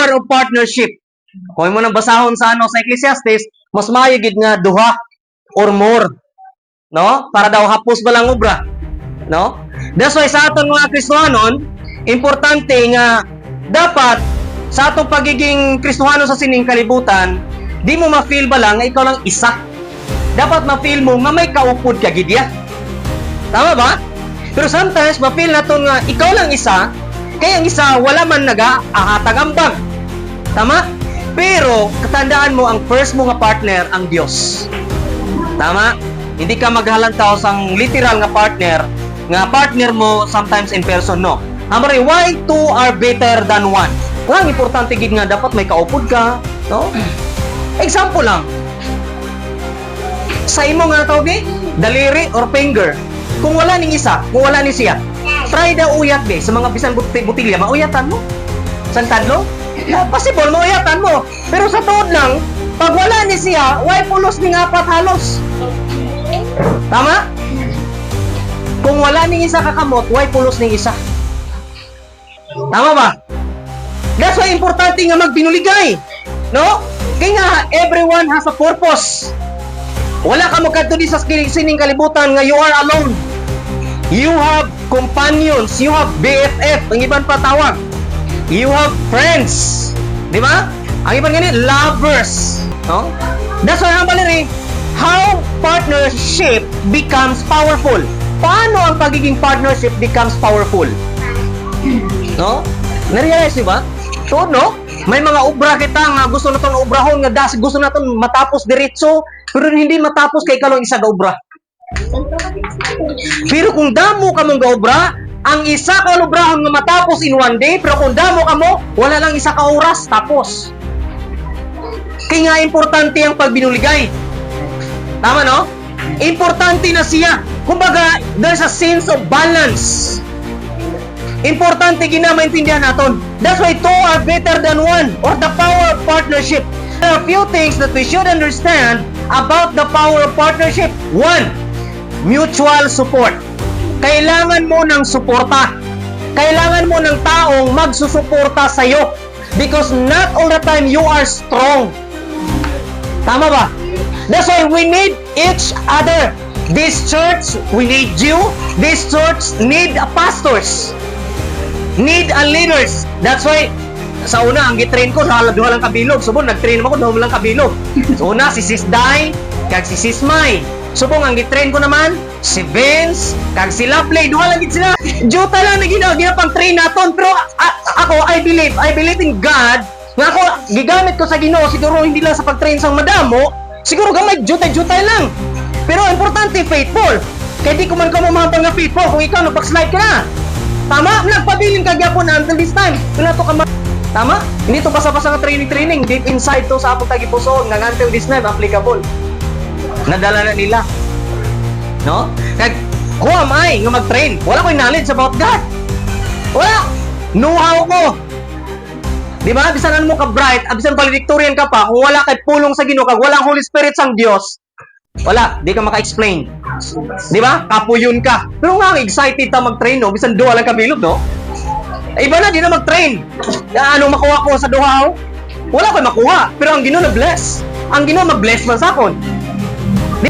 power of partnership. Kung mo nang basahon sa sa Ecclesiastes, mas maayo gid nga duha or more, no? Para daw hapos ba lang obra, no? That's why sa aton mga Kristohanon, importante nga dapat sa atong pagiging Kristohano sa sining kalibutan, di mo ma-feel ba lang nga ikaw lang isa. Dapat ma-feel mo nga may kaupod ka gidya. Tama ba? Pero sometimes ma-feel nato nga ikaw lang isa, kaya ang isa wala man nag-ahatag ambag. Tama? Pero katandaan mo ang first mo nga partner ang Dios. Tama? Hindi ka maghalantaw sang literal nga partner mo sometimes in person, no. Amari, why two are better than one? Ang importante gid nga dapat may kaupod ka, no? Example lang. Sa imo nga tawag daliri or finger. Kung wala ning isa, kung wala ni siya, try daw uyat be sa mga bisan butilya, mauyatan mo. San tadlo? Possible mauyatan mo. Pero sa tuod lang, pag wala ni siya, why pulos ning apat halos? Tama? Kung wala ning isa kakamot, why pulos ning isa? Tama ba? That's why importante nga magbinuligay. No? Kaya nga, everyone has a purpose. Wala ka magkadto di sa sining kalibutan nga you are alone. You have companions, you have BFF, ang ibang patawag. You have friends. Di ba? Ang ibang ganit, lovers. No? That's why how partnership becomes powerful. Paano ang pagiging partnership becomes powerful? No? Narealize ba? So, no? May mga obra kita nga gusto naton obrahon nga gusto naton matapos diretso, pero hindi matapos kay kalong isa ka obra. Pero kung damo ka mong gaobra, ang isa ka obrahon nga matapos in one day, pero kung damo ka mo, wala lang isa ka oras tapos. Kaya nga importante ang pagbinuligay. Tama, no? Importante na siya. Kumbaga, there's a sense of balance. Importante ginamaintindihan natin. That's why two are better than one, or the power of partnership. There are a few things that we should understand about the power of partnership. One, mutual support. Kailangan mo ng suporta. Kailangan mo ng taong magsusuporta sa'yo. Because not all the time you are strong. Tama ba? That's why we need each other. This church, we need you. This church need pastors. Need a leaders. That's why sa una ang gitrain ko sa duha lang kabilog. Subong nagtrain ako duha lang kabilog. Sa una si Sis Dai kag si Sis Mai. Subong ang gitrain ko naman si Vince kag si Lovely. Duha lang gid sila. Juta lang na ginapang train naton. Pero ako I believe in God. Nga ako gigamit ko sa Ginoo siguro hindi lang sa pagtrain sang madamo. Siguro gamay jutay lang. Pero importante faithful. Kaya di ko man ka mamahambang nga faithful kung ikaw nagpag-slide ka na. Tama? Nagpabiling ka gyapon until this time. Kung nato ka tama? Hindi to basa-basa nga training. Deep inside to sa apong tagipusoon nga until this time applicable. Nadala na nila. No? Kag who am I nga mag-train? Wala ko'y knowledge about God. Wala. Know-how ko. Di ba? Bisan ano mo ka bright, bisan valedictorian ka pa, kung wala kay pulong sa Ginoo kag walang Holy Spirit sang Dios, wala, di ka maka-explain. Di ba? Kapuyon ka. Pero nga, excited ta mag-train, no? Bisan duha lang kabilog, no? Iba na, di na mag-train. Anong makuha ko sa duha, wala ko makuha. Pero ang Ginoo na-bless. Ang Ginoo mag-bless man sa akon.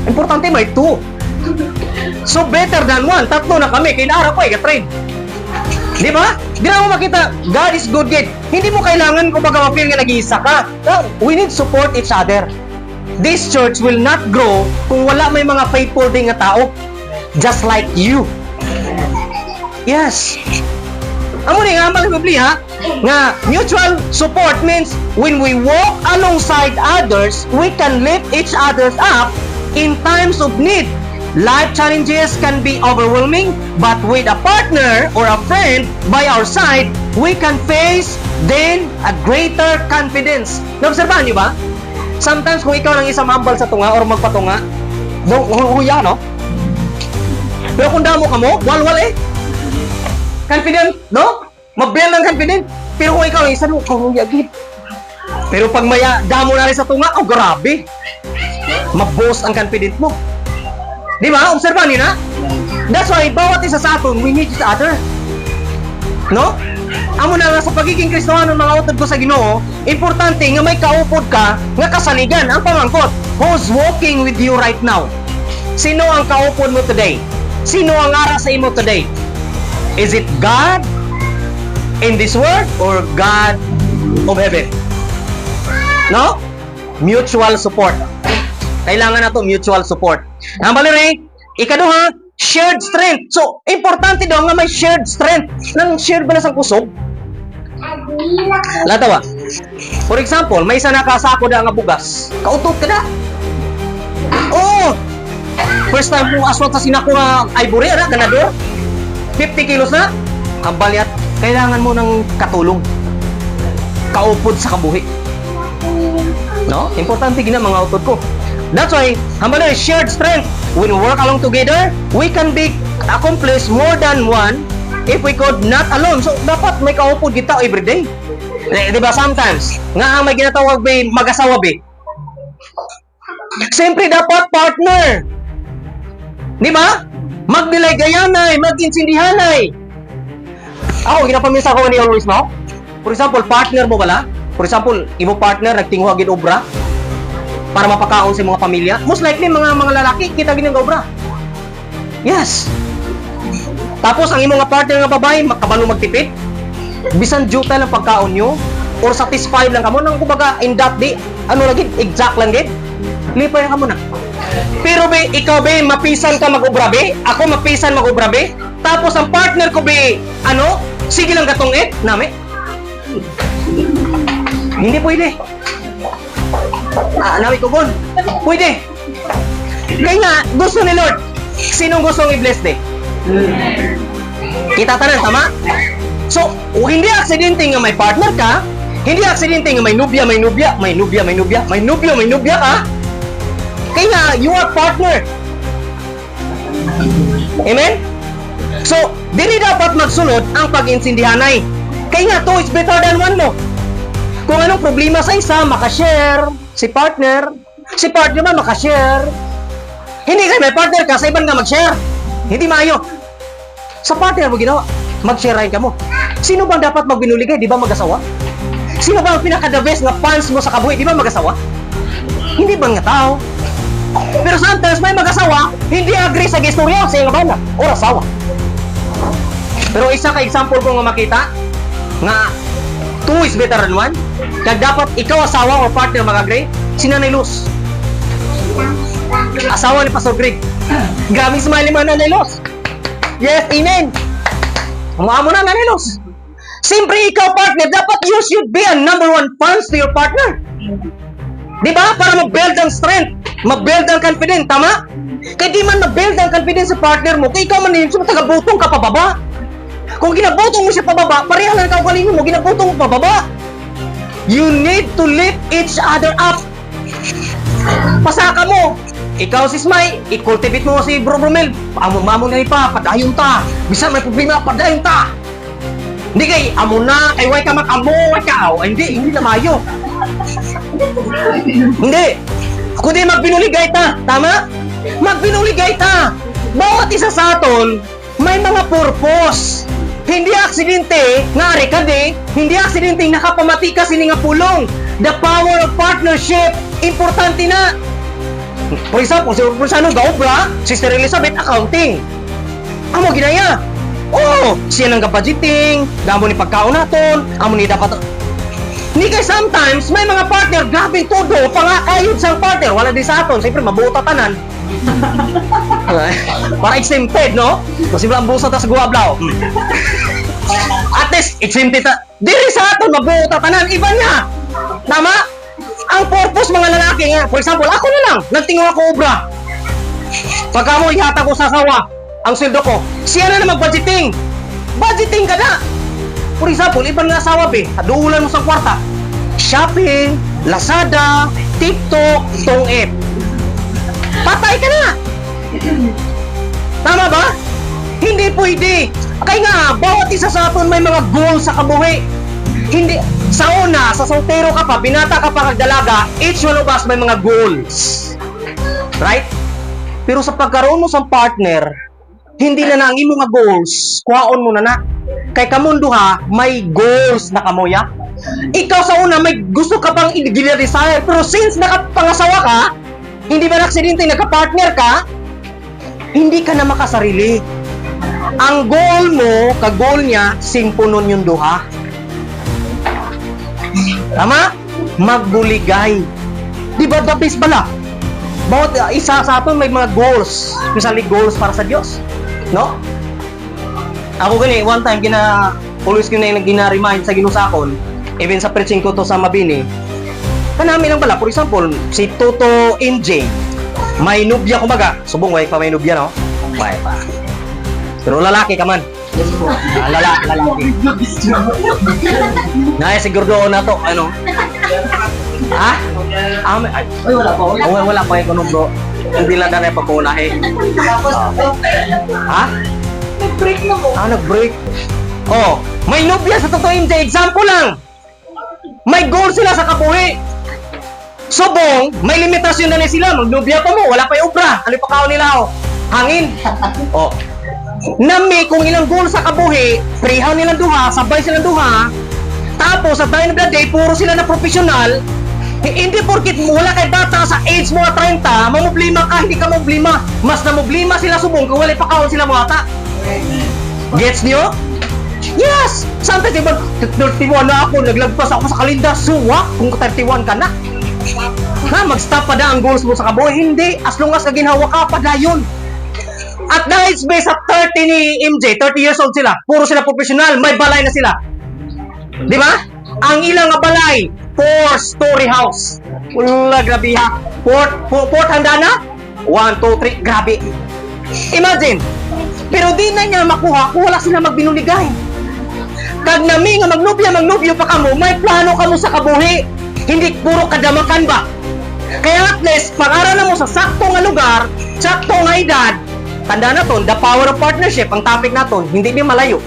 Importante may two. So, better than one. Tatlo na kami. Kinaara ko, i-train. Di ba? Di na mo makita, God is good kid. Hindi mo kailangan kung baga ma-feel nga nag-iisa ka. We need support each other. This church will not grow kung wala may mga faithful din nga tao. Just like you. Yes. Amo ni nga ang Biblia nga mutual support means when we walk alongside others, we can lift each others up in times of need. Life challenges can be overwhelming, but with a partner or a friend by our side, we can face then a greater confidence. Naobserbahan niyo ba? Sometimes kung ikaw lang isang mambal sa tunga or magpatunga, huya, no? Pero kung damo ka mo, walwal eh. Confident, no? Mabel lang confident. Pero kung ikaw lang isa, huya gid. Pero pag maya, damo na rin sa tunga, oh grabe. Mabos ang confident mo. Di ba? Obserbahan niyo na? That's why, bawat isa sa atin, we need each other. No? amo na nga sa pagiging Kristiyano mga utod ko sa Ginoo, importante nga may kaupod ka nga kasaligan. Ang pamangkot, who's walking with you right now? Sino ang kaupod mo today? Sino ang ara sa imo today? Is it God in this world or God of heaven? No? Mutual support. Kailangan na to mutual support. Ang balire, ikaduha, shared strength. So, importante daw nga may shared strength. Nang shared ba na sa kusog? Latawa. For example, may isa nakasako na nga bugas. Kautot ka na. Oo. First time mo aswat sa sinako nga ivory, ganador. 50 kilos na. Hambal yat. Kailangan mo ng katulong. Kaupod sa kabuhi. No? Importante gina mga utod ko. That's why, hambal na shared strength. When we work along together, we can accomplish more than one if we could not alone. So, dapat may kaupod kita everyday. Diba sometimes, nga ang may ginatawag may mag-asawa be. Siyempre dapat partner. Diba? Magnilaygayanay, mag-insindihanay. Ako, ginapaminsa ko ni always no? For example, partner mo bala? For example, imo partner, nagtinguha gid obra para mapakaon sa mga pamilya. Most likely, mga lalaki, kita gid ng obra. Yes. Tapos, ang imo nga partner nga babae, makabalo magtipid. Bisan juta lang pagkaon nyo, or satisfied lang kamo, nang kumbaga, in that day, ano lagi, exact lang gid. Lipay lang kamo na. Pero be, ikaw be, mapisan ka mag-obra be, ako mapisan mag-obra be, tapos ang partner ko be, ano, sige lang gatong nami. Hindi pwede. Nami ko gon. Pwede. Kaya nga, gusto ni Lord. Sinong gustong i-bless de? Kita tanan, tama? So, hindi aksidente nga may partner ka, hindi aksidente nga may nubya ka, kaya nga, you are partner. Amen? So, dili dapat magsunod ang pag-insindihanay. Kaya nga, two is better than one mo. Kung anong problema sa isa, makashare. Si partner ba makashare. Hindi kayo may partner ka, sa iban nga mag-share. Hindi maayo. Sa partner mo ginawa, mag-share rin ka mo. Sino bang dapat magbinuligay? Di ba mag-asawa? Sino ba ang pinaka-the best nga fans mo sa kabuhi? Di ba mag-asawa? Hindi ba nga tao? Pero sometimes may mag-asawa, hindi agree sa gistorya sa iyong bana o asawa. Pero isa ka example ko nga makita, nga two is better than one. Kaya dapat ikaw asawa o partner mag-agree, si Nanay Luz. Asawa ni Pastor Greg. Grabe smile mo Nanay Luz. Yes, amen. Umaamo na Nanay Luz. Siyempre ikaw partner, dapat you should be a number one fans to your partner. Diba? Para mag-build ang strength, mag-build ang confidence, tama? Kaya di man mag-build ang confidence sa partner mo, kaya ikaw man yun, taga-butong ka pababa. Kung ginabutong mo siya pababa, pareha lang ikaw galing mo, ginabutong mo pababa. You need to lift each other up. Pasaka mo. Ikaw si Smay, i-cultivate mo si Bro Bromel. Amo na ipa, padayon ta. Bisa may problema, padayon ta. Hindi kay, amo na, ay way ka mag-amo, way ka. Hindi na mayo. Hindi. Kundi magbinuligay ta. Tama? Magbinuligay ta. Bawat isa sa aton, may mga purpose. Hindi aksidente, nga rekade, hindi aksidente nakapamati ka sini nga pulong. The power of partnership, importante na. For example, si Rosano Gaobra, Sister Elizabeth, accounting. Amo ginaya. Oh, siya nang budgeting, damo ni pagkaon naton, amo ni dapat. Hindi kay sometimes, may mga partner, grabe todo, pangakayod sa partner, wala din sa aton, siyempre mabuta tanan. Para exempted, no? Kasi ang busa ta sa guwablaw. At least, exempted ta. Diri sa aton, mabuta tanan, iba niya. Tama? Ang purpose mga lalaki nga, for example, ako na lang, nagtingo ako obra. Pagka mo ihata ko sa asawa, ang sweldo ko, siya na mag-budgeting. Budgeting ka na. For example, ibang nga asawa, duulan mo sa kwarta. Shopping, Lazada, TikTok, tong app. Patay ka na. Tama ba? Hindi pwede. Kaya nga, bawat isa sa atin may mga goals sa kabuhi. Hindi, sa una, sa soltero ka pa, binata ka pa kagdalaga, each one of us may mga goals. Right? Pero sa pagkaroon mo sa partner, hindi na ang imong mga goals, kuhaon mo na. kay kamong duha may goals na kamoya. Ikaw sa una may gusto ka pang i-desire, pero since nakapangasawa ka, hindi ba naksidente nagka-partner ka, hindi ka na makasarili. Ang goal mo, ka-goal niya, singpunon yung duha. Tama? Magbuligay. Di ba the best bala? Bawat isa sa atin may mga goals. Especially goals para sa Diyos. No? Ako gani, one time, always gina-remind sa ginusakon, even sa preaching ko to sa Mabini, kanami lang pala, for example, si Toto NJ, may nubya kumbaga, subong way pa may nubya, no? May pa. Pero lalaki ka man. Lalaki. Naya siguro doon na to, ano? Ha? Ay, wala pa yung bro. Hindi lang na pagkunahe. Ha? Nag-break na mo. Nag-break. Oh, may nubya sa totoo hindi. Example lang. May goal sila sa kabuhi. Subong, may limitasyon na sila. Magnubya pa mo, wala pa yung obra. Ano pa kao nila, oh? Hangin. Oh. Nami, kung ilang goal sa kabuhi, freehan nilang duha, sabay silang duha, tapos at the end of the day, puro sila na professional, hindi porkit wala kay bata sa age mo 30, mamublima ka, hindi ka mamublima. Mas namublima sila subong kung wala pa kaon sila mga bata. Gets niyo? Yes! Sometimes, diba, 31 na ako, naglagpas ako sa kalinda, suwa, kung 31 ka na. Ha, mag-stop pa na ang goals mo sa kabuhi? Hindi, as long as kaginhawa ka, pa yun. At dahil based sa 30 ni MJ, 30 years old sila, puro sila professional, may balay na sila. Di ba? Ang ilang nga balay, 4-story house. Wala, grabe ha. Port handa na? 1, 2, 3, grabe. Imagine, pero di na niya makuha kung wala sila magbinuligay. Kag nami nga magnubyo pa kamo, may plano kamo sa kabuhi. Hindi puro kadamakan ba? Kaya at least, pag-aralan mo sa sakto nga lugar, sakto nga edad, tanda na ton, the power of partnership, ang topic na ton, hindi niya malayo.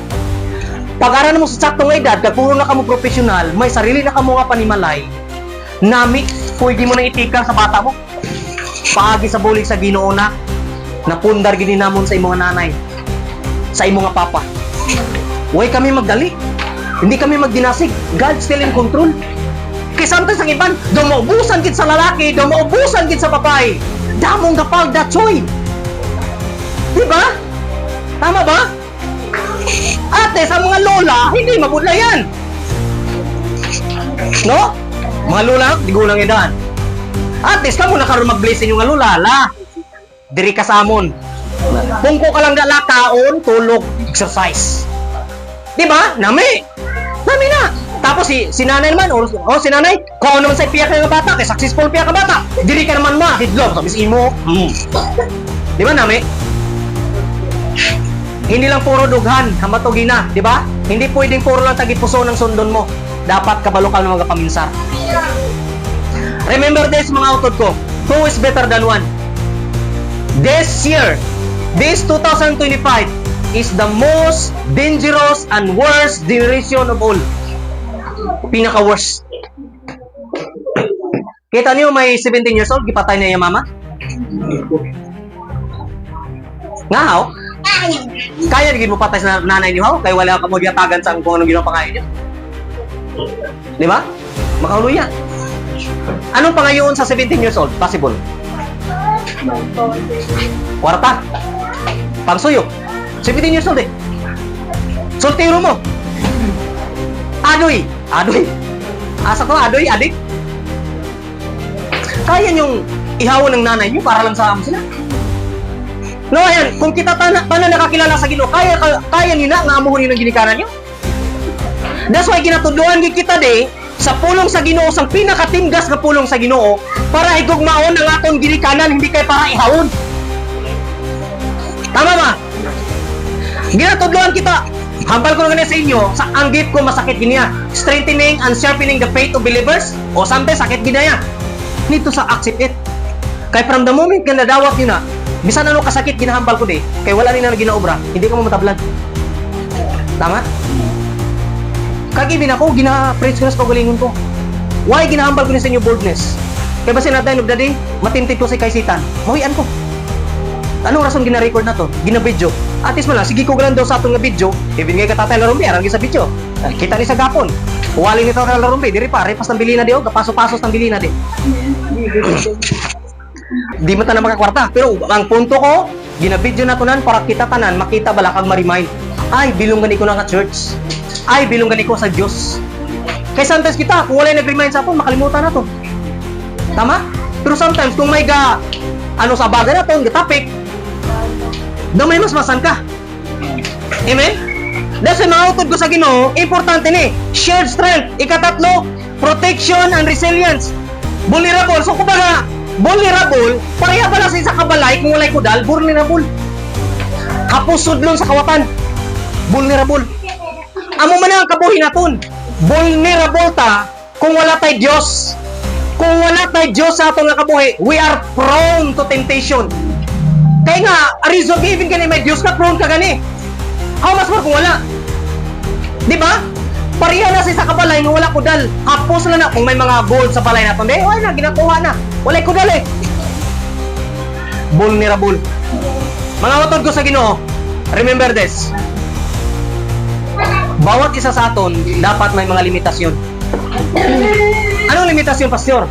Pag-aralan mo sa sakto nga edad, kag puro na kamo professional, may sarili na kamo nga panimalay, nami, pwede mo na itikang sa bata mo. Paagi sa bulig sa Ginoo na, napundar gini namon sa imong nanay, sa imong papa. Huwag kami magdali. Hindi kami magdinasig. God still in control. Kaya sometimes ang iban, daw maubusan gid sa lalaki, daw maubusan gid sa babae. Damong gapag da choy. Diba? Tama ba? Ate, sa mga lola, hindi mabudla yan. No? Mga lola, di ko lang edad. Ate, ka mo nakaroon mag-blessing yung lola. La, diri ka sa amon. Kung ko ka lang dalakaon, tulog, exercise. Diba? Nami na. Tapos si nanay naman, si nanay, kung naman sa ipiyak ka ng bata, kay successful piyak ka bata, diri ka naman hidlog, sabi si imo. Diba, nami? Hindi lang puro dughan, hamatugin na, diba? Hindi pwedeng puro lang tagipuso ng sundon mo. Dapat kabalo ka ng mga paminsar. Remember this, mga utod ko, 2 is better than 1. This year, this 2025, is the most dangerous and worst generation of all. Pinaka-worst. Kita niyo may 17 years old, gipatay na yung mama? Nga how? Kaya naging mo patay sa nanay niyo how? Kaya wala ka mo diatagan sa kung anong ginawa pangayon niyo. Di ba? Makahuluyan. Anong pangayon sa 17 years old? Possible. Kwarta. Pangsuyo. 17 years old eh. Soltero mo. Adoy. Asa ko, adik. Kaya niyong ihawan ng nanay niyo para lang sa amo sila. No, ayan, kung kita paano nakakilala sa Ginoo, kaya niyo na nga amuhon niyo ng ginikanan niyo. That's why ginatudloan gid kita sa pulong sa Ginoo, sang pinakatinggas nga pulong sa Ginoo para igugmaon ang atong ginikanan, hindi kay para ihawon. Tama ba? Ginatudloan kita. Hambal ko na ganyan sa inyo, ang gift ko masakit ginya. Strengthening and sharpening the faith of believers. O sometimes sakit ginaya. Need to accept it. Kaya from the moment ka nadawat nyo na, bisan ano kasakit ginahambal ko kaya wala rin na ginaobra, hindi ka mo matablan. Tama? Kagibin ako, gina-preach ko na sa pagalingon ko. Why ginahambal ko na sa inyo boldness? Kaya ba at the end of the day, matintig ko si kaisitan. Mahuyan ko. Anong rason gina-record na to? Gina-video. At least mo lang, sige ko lang daw sa atong nga video. Even nga katatay larumbi, arang sa video. Kita ni sa gapon. Uwali nito ka larumbi, diri pa, repas ng bilina di o, kapaso-pasos ng bilina di. Di mo tanan makakwarta. Pero ang punto ko, gina-video na to nan para kita tanan, makita bala kag ma-remind. Ay, bilonggan ko na ka church. Ay, bilonggan ko sa Diyos. Kaya sometimes kita, kung wala nag-remind sa aton, makalimutan na to. Tama? Pero sometimes, kung may sa bagay na to, topic, daw may mas masan ka. Amen? Dahil sa mga utod ko sa Ginoo, importante ni, shared strength. Ikatatlo, protection and resilience. Vulnerable. So, kumbaga, vulnerable, pareha ba lang sa isa kabalay, kung walay kudal, vulnerable. Kapusod sa kawatan. Vulnerable. Amo man ang kabuhi naton. Vulnerable ta kung wala tay Dios. Kung wala tay Dios sa atong kabuhi, we are prone to temptation. Kaya nga, reason given gani may Dios ka, prone ka gani. How much more kung wala? Di ba? Pareha na sa kabalay nga wala kudal. Hapos na kung may mga gold sa balay naton. Wala na, ginakuha na. Wala kudal eh. Vulnerable. Mga utod ko sa Ginoo, remember this. Bawat isa sa aton dapat may mga limitasyon. Anong limitasyon, pastor?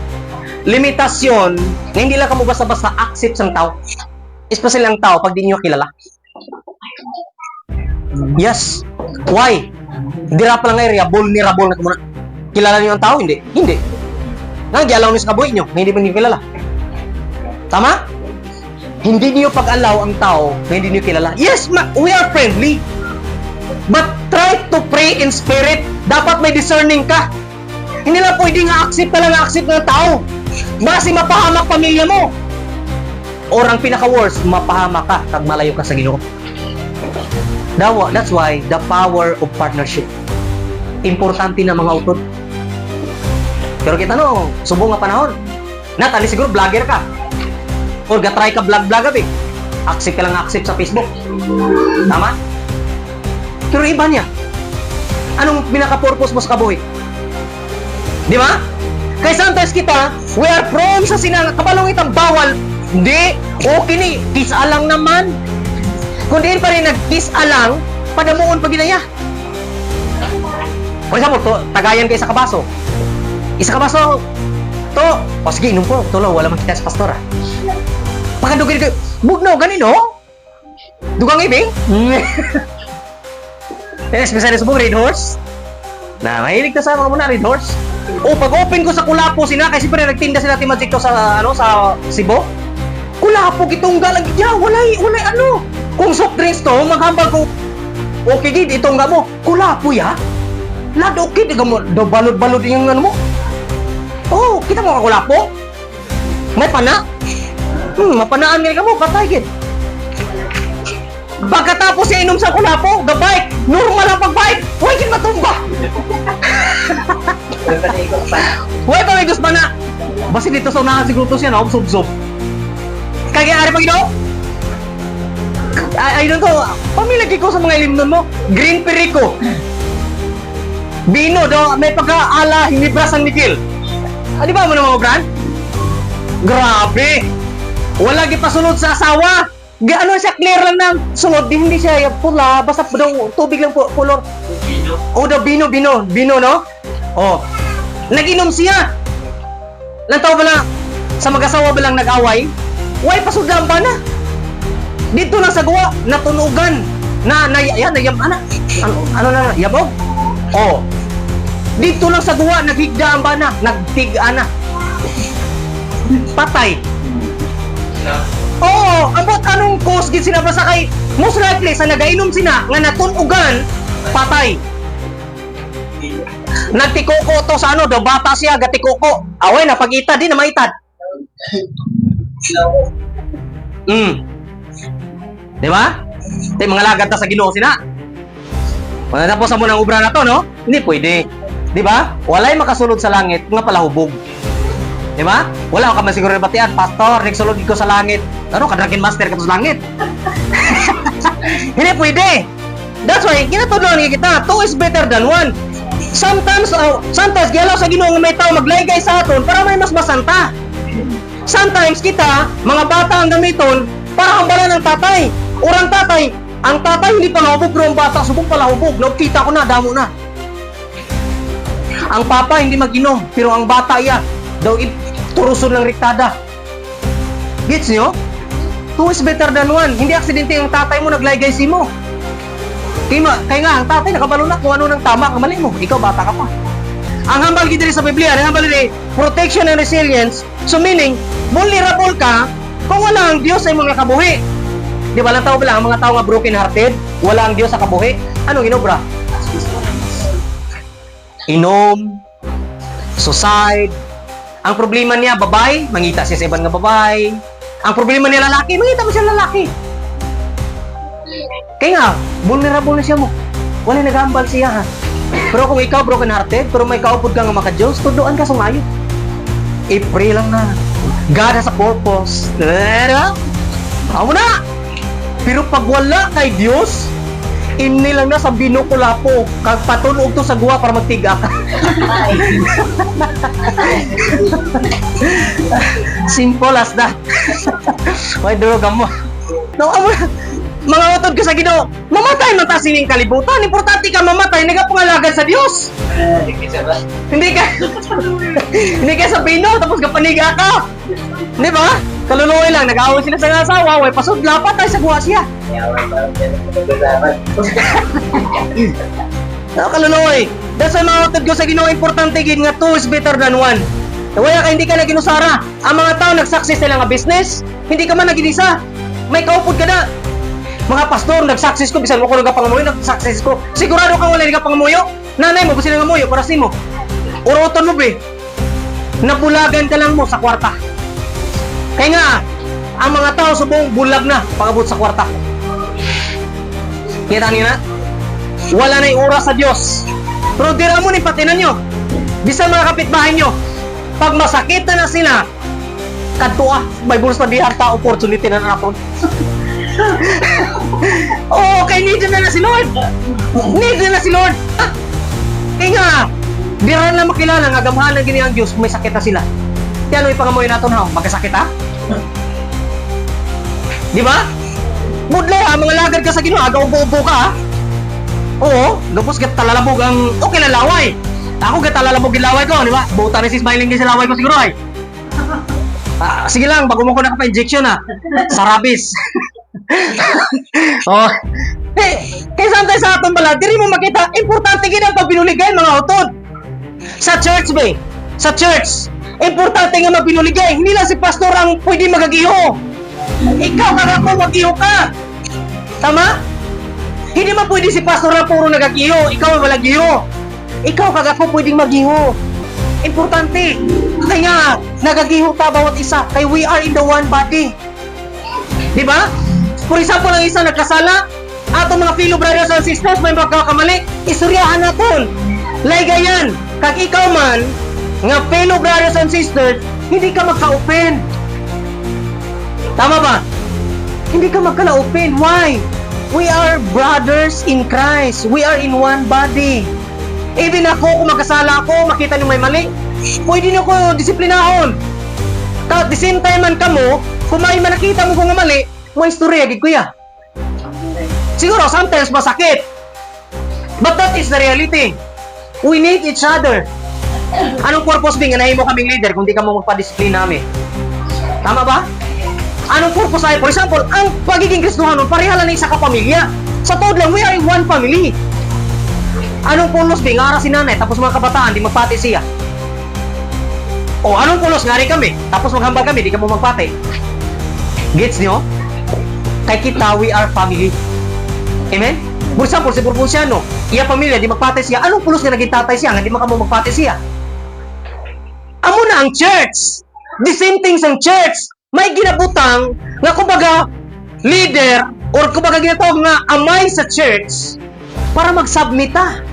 Limitasyon na hindi lang kamo basta-basta accept ng tao. Especially ang tao pag di niyo kilala. Yes. Why? Dira pa lang area, vulnerable na kumuna. Kilala niyo ang tao? Hindi. Hindi. Nang-gialaw niyo sa kabuhi niyo, hindi pa niyo kilala. Tama? Hindi niyo pag-allow ang tao na hindi niyo kilala. Yes, we are friendly. But try to pray in spirit. Dapat may discerning ka. Hindi lang pwede nga accept ka lang accept ng tao. Basi mapahamak pamilya mo. Or ang pinaka-worst, mapahamak ka pag malayo ka sa Ginoo. That's why the power of partnership. Importante na mga utod. Pero kita subong nga panahon. Natali siguro vlogger ka. Or gatry ka vlog-vlog abi. Accept ka lang accept sa Facebook. Tama? Pero iba niya. Anong pinaka-purpose mo sa kabuhi? Di ba? Kaya sometimes kita, we are prone sa kabalong itang bawal. Hindi. Okay ni. Kiss alang naman. Kung di pa rin nag-kiss alang, padamuon pa ginaya. For example, tagayan ka isa kabaso. Isa kabaso. O sige, inom po. Tulo, wala man kita sa pastor ah. Pakadugin ka. Bugnaw, ganino? Dugang ibing? Especially sa buong Red Horse. Na mahilig na sa mga muna Red Horse. O pag-open ko sa Kulapo sina, kasi siyempre nagtinda sila Timajik to sa sa Cebu. Kulapo gitong galag ya, walay ano. Kung soft drinks to, maghambal ko. Okay gid itong mo. Kulapo ya. Lado okay di mo do balod-balod yung ano mo. Oh, kita mo ka Kulapo? May pana? Mapanaan nga mo, patay gid. Pagkatapos siya inom sa Kulapo, gabike, normal ang pag-bike, huwag yun matumba. Huwag pa may gusto na. Basi dito sa unahan siguro to siya, sub-sub. Kaya ari pag ino? Ay doon to, pamilagi ko sa mga ilimnon mo, Green Perico. Bino do, may pagka-ala, hinibras ang Nikil. Di ba mo na mga brand? Grabe! Wala gipasunod sa asawa. Ano siya, clear lang ng sunod, hindi siya pula, basta daw tubig lang po, color. O daw bino, no? O, nag-inom siya. Lang tao ba lang, sa mag-asawa ba lang nag-away? Way, pasudlang ba na? Dito lang sa gawa, natunugan. Ano na, yabog? O, dito lang sa gawa, naghigdaan ba na? Nagtigaan na. Patay. Oo, abot anong cause gid sina basta kay most likely sa nagainom sina nga natunugan, patay. Nagtikoko to sa do bata siya gatikoko. Away na pag-ita di na maitad. Di ba? Tay mga lagad ta sa Ginoo sina. Wala na po sa munang obra na to, no? Hindi pwede. Di ba? Walay makasulod sa langit nga pala hubog. Di ba? Wala ka man siguro batian, pastor, nagsulod ko sa langit. Ano, ka-dragon master ka sa langit. Hindi pwede. That's why, kinatudloan kita, two is better than one. Sometimes galaw sa Ginoo nga may tao maglaygay sa aton para may mas masanta. Sometimes kita, mga bata ang gamiton, Para hambalan ng tatay. Orang tatay, ang tatay hindi pa nahubog, pero ang bata subong pala hubog. Kita ko na, damo na. Ang papa hindi mag-inom, pero ang bata iya, daw turuson ng riktada. Gets nyo? Two is better than one. Hindi aksidente ang tatay mo, naglaygay si mo. Kaya nga, ang tatay nakabalo na kung ano ng tama, kamali mo. Ikaw, bata ka pa. Ang hambal gid diri sa Biblia, ang hambal diri, protection and resilience. So meaning, vulnerable ka kung wala ang Diyos sa imong nakabuhi. Di ba lang tao bilang, ang mga tao nga broken hearted, wala ang Diyos sa kabuhi. Anong inobra? Inom, suicide. Ang problema niya, babae, mangita siya sa ibang nga babae. Ang problema niya, lalaki, mangita mo siya lalaki. Kaya nga, vulnerable na siya mo. Wala nag-aambal siya ha. Pero kung ikaw broken hearted, pero may kaupod ka nga maka-Diyos, tuduan ka sumayo. I-pray lang na. God has a purpose. Amo na! Pero pag wala kay Diyos, inni lang na sa binukulapo, kag patunog to sa guwa para magtiga ka. Simple as that. May droga mo. No, amo na. Mga utod ka sa Ginoo, mamatay man ta sining kalibutan. Importante ka mamatay, nagapangalagan sa Dios. Hindi ka sa Pino, tapos kapaniga ka. Di ba? Kaluluoy lang, nag-aaway sila sa asawa, way pasudla pa tayo sa guwa siya. Kaluluoy. That's why mga utod ko sa Ginoo, importante gid nga two is better than one. Kaya ka hindi ka naging usara. Ang mga tao nag-success sila nga business, hindi ka man naging isa. May kaupod ka na. Mga pastor, nag-success ko, bisan mo ko nagkapangamuyo, nag-success ko. Sigurado ka wala nagkapangamuyo? Nanay mo, gusto nang ngamuyo, para mo. Uruton mo, bre. Nabulagan ka lang mo sa kwarta. Kaya nga, ang mga tao subong bulag na pag-abot sa kwarta. Kita niyo na? Wala na yung oras sa Diyos. Pero dira mo ni patinan nyo. Bisan mga kapitbahay nyo, pag masakit na sila, kadtua, may bulos na di harta opportunity na natin. Oh, kay need na si Lord. Need na si Lord. Kaya nga, di rin lang makilala nga gamahan ng gini ang Diyos kung may sakit na sila. Kaya ano ipangamoy natin ha? Magkasakit ha? Di ba? Budlay ha, mga lagad ka sa Ginoo, aga-ubo-ubo ka ha? Oo, gapos talalabog ang okay na laway. Ako talalabog yung laway ko, di ba? Buta na si smiling din sa laway ko siguro ay. Sige lang, bago mo ko nakapa-injection ha. Sa rabies. Oh. Kaya saan tayo sa aton pala, diri mo makita, importante gid ang pagbinuligay mga utod. Sa church ba? Sa church, importante nga magbinuligay. Hindi lang si pastor ang pwede magagiho. Ikaw kagako magiho ka. Tama? Hindi man pwede si pastor na puro nagagiho, ikaw ang malagiho. Ikaw kagako pwedeng magiho. Importante. Kaya nagagiho ta bawat isa, kay we are in the one body. Di ba? For example, ang isa nagkasala, ato mga fellow brothers and sisters, may magkakamali, isuryahan natin. Laygayan, kag ikaw man, nga fellow brothers and sisters, hindi ka magka-open. Tama ba? Hindi ka magka-open. Why? We are brothers in Christ. We are in one body. Even ako, kung magkasala ako, makita niyo may mali, pwede niyo ko disiplinahon. At the same time man kamo, kung may nakita mo kung mali, may istorya gid kuya. Siguro sometimes masakit. But that is the reality. We need each other. Anong purpose bing nga nahimo kaming leader kung di ka mo magpa-discipline namin? Tama ba? Anong purpose ay, for example, ang pagiging Kristohanon, pareha lang isa ka pamilya. Sa totoo lang, we are in one family. Anong pulos bing ara si nanay tapos mga kabataan di magpati siya? O anong pulos ngari kami tapos maghambal kami di ka mo magpati? Gets nyo? Kay kita, we are family. Amen? For example, si Purpunsyano, iya pamilya, di magpatay siya. Anong pulos nga naging tatay siya? Hindi mo magpatay siya. Amo na ang church. The same things ang church. May ginabutang nga kumbaga leader or kumbaga ginatawag nga amay sa church para magsubmita.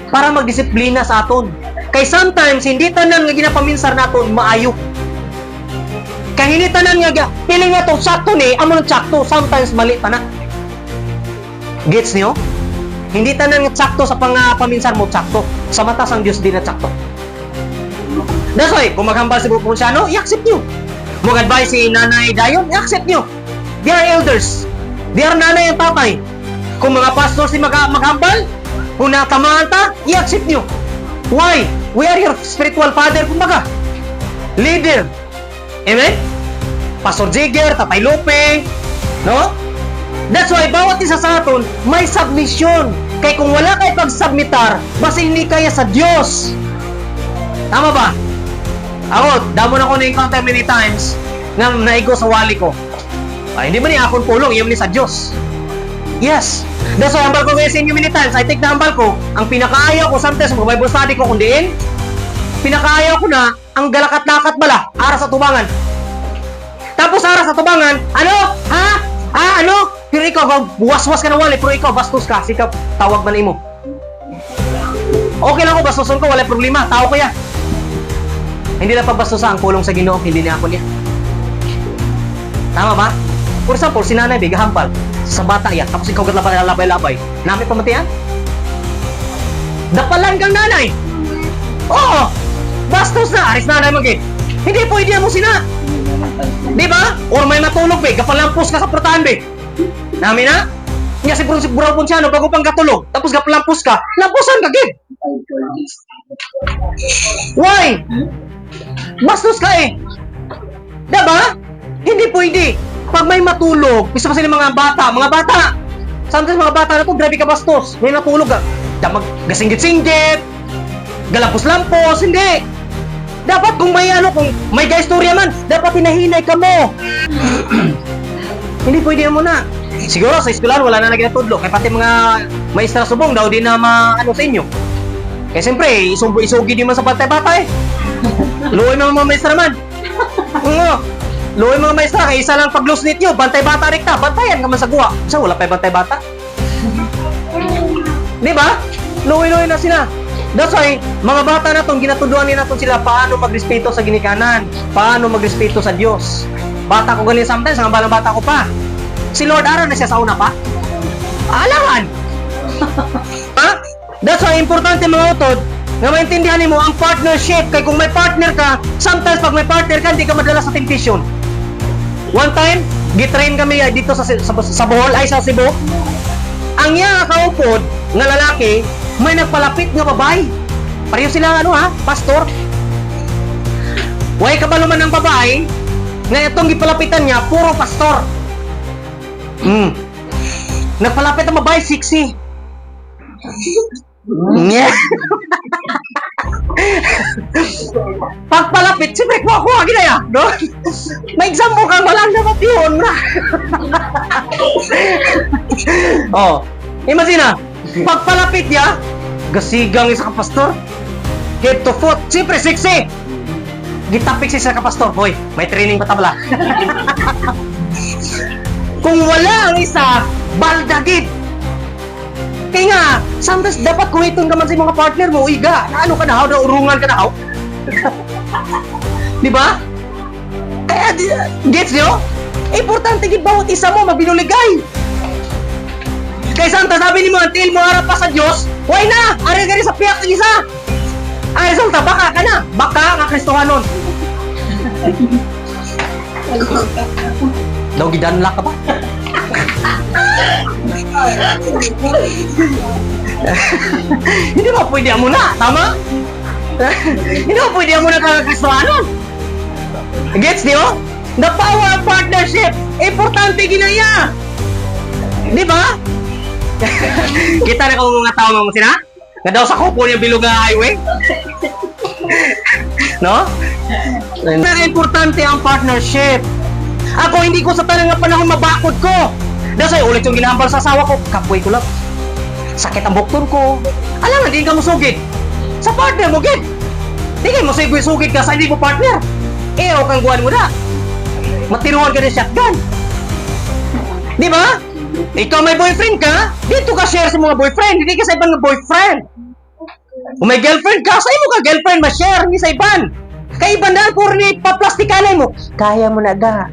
Para magdisiplina sa aton. Kay sometimes, hindi tanan nga ginapaminsar naton maayo. Kaya hindi tanan nga, piling nga to, sakto ni, amo ng sakto, sometimes mali pa na. Gets niyo? Hindi tanan nga sakto sa paminsan mo, sakto. Sa mata sang Diyos din na sakto. That's why, kung maghambal si Purpunsyano, i-accept nyo. Mag-advise si Nanay Dayon, i-accept nyo. They are elders. They are nanay at tatay. Kung mga pastor si maghambal, kung natamaan ta, i-accept nyo. Why? We are your spiritual father, kumbaga. Leader. Amen? Pastor Jigger, Tatay Lupe, no? That's why bawat isa sa aton may submission. Kaya kung wala kayo pag-submitar, basta hindi kaya sa Diyos. Tama ba? Ako, damo na ko na-encounter many times na naigo sa wali ko. Ay, hindi ba niya akong pulong, iyon ni sa Diyos. Yes. That's why hambal ko kayo sa inyo many times. I take na hambal ko. Ang pinakaayaw ko sometimes sa Bible study ko kung diin, pinakaayaw ko na ang galakat-lakat bala, ara sa tubangan. Tapos ara sa tubangan, ano? Ha? Ano? Pero ikaw, buwas-was ka na wali, pero ikaw, bastos ka. Sikap, tawag man imo. Okay lang ako, bastoson ko, wala problema. Tao ko yan. Hindi na pagbastosa ang kulong sa Ginoo, hindi niya ako niya. Tama ba? For example, si nanay, bigahampal. Sa bata yan, tapos ikaw labay-labay. Nami pamatian? Dapalan kang nanay. Oo. Bastos na, aris nanay magit. Hindi pwede mo sina. Di ba? Or may matulog, be. Kapalampos ka sa prutahan, be. Nami na? Nga si Buraw Ponciano, bago pang katulog. Tapos kapalampos ka, lampusan ka, gid. Why? Bastos ka eh. Diba? Hindi pwede. Pag may matulog, isa pa sila mga bata. Sometimes mga bata na to, grabe ka bastos. May natulog ka. Gasinggit-singgit. Galampos-lampos. Hindi. Dapat kung may gaistorya man, dapat hinahinay ka mo. Hindi pwede mo na. Siguro sa eskwelahan wala na naginatudlo. Kaya pati mga maestra subong daw di na maano sa inyo. Kaya siyempre, isugi di man sa bata-bata eh. Luoy mga maestra man. Oo. Luoy mga maestra, kaya isa lang pag-lose nyo, bantay-bata rekta, bantayan ka man sa guwa. So, wala pa yung bantay-bata. Di ba? Luoy-luoy na sila. That's why, mga bata na itong ginatuduan nila sila paano magrespeto sa ginikanan, paano magrespeto sa Diyos. Bata ko ganyan sometimes, ang balang bata ko pa. Si Lord Ara na siya sa una pa. Alangan! Ha? That's why, importante mga utod, na maintindihan mo ang partnership. Kaya kung may partner ka, sometimes pag may partner ka, hindi ka madala sa temptation. One time, gitrain kami dito sa Bohol, ay sa Cebu. Ang iya kaupod na lalaki, may nagpalapit nga babae. Pareho sila pastor. Way kabaluman ng babae, nga itong gipalapitan niya, puro pastor. Nagpalapit ang babae, sexy. Yeah. Pagpalapit, siyempre kuha ginaya, no? May exam mo kang walang dapat yun. Oh, imagine na, pagpalapit niya, gasigang isa ka pastor, head to foot, siyempre sexy. Gitapik siya ka pastor, boy, may training pa tabla. Kung wala ang isa, baldagid. Kaya nga, sometimes dapat kuhiton ka man sa mga partner mo, iga, ano ka na, urungan ka na, di ba? Kaya, gets nyo? Importante gid bawat isa mo mabinuligay. Kaya santa sabi ni mo, until mo harap pa sa Diyos, why na? Ari gani sa piyak ng isa. Ay, resulta, baka ka na. Baka nga Kristohanon. Daw gidanla ka ba? Hindi ba pwede mo na? Tama? Hindi ba pwede mo na kagakristohanon? Gets niyo? The power of partnership. Importante ginaya. Di ba? Kita na kung mga tao mo sila? Nga daw sa kupo niya bilog na highway? No? Pero importante ang partnership. Ako hindi ko sa talagang panahon mabakod ko. Dahil sa'yo, ulit yung ginahambal sa asawa ko, kapoy ko lang. Sakit ang bukton ko. Alam nga, hindi ka musugid. Sa partner mo, gid. Hindi ka musugid ka sa hindi mo partner. O kang guwan mo na. Matiruan ka ng shotgun. Di ba? Ikaw may boyfriend ka, dito ka share sa mga boyfriend, hindi ka sa ibang boyfriend. Kung may girlfriend ka, sa imo ka girlfriend ma-share, hindi sa iban. Kaya iban na, puro ni paplastikalay mo. Kaya mo na ga.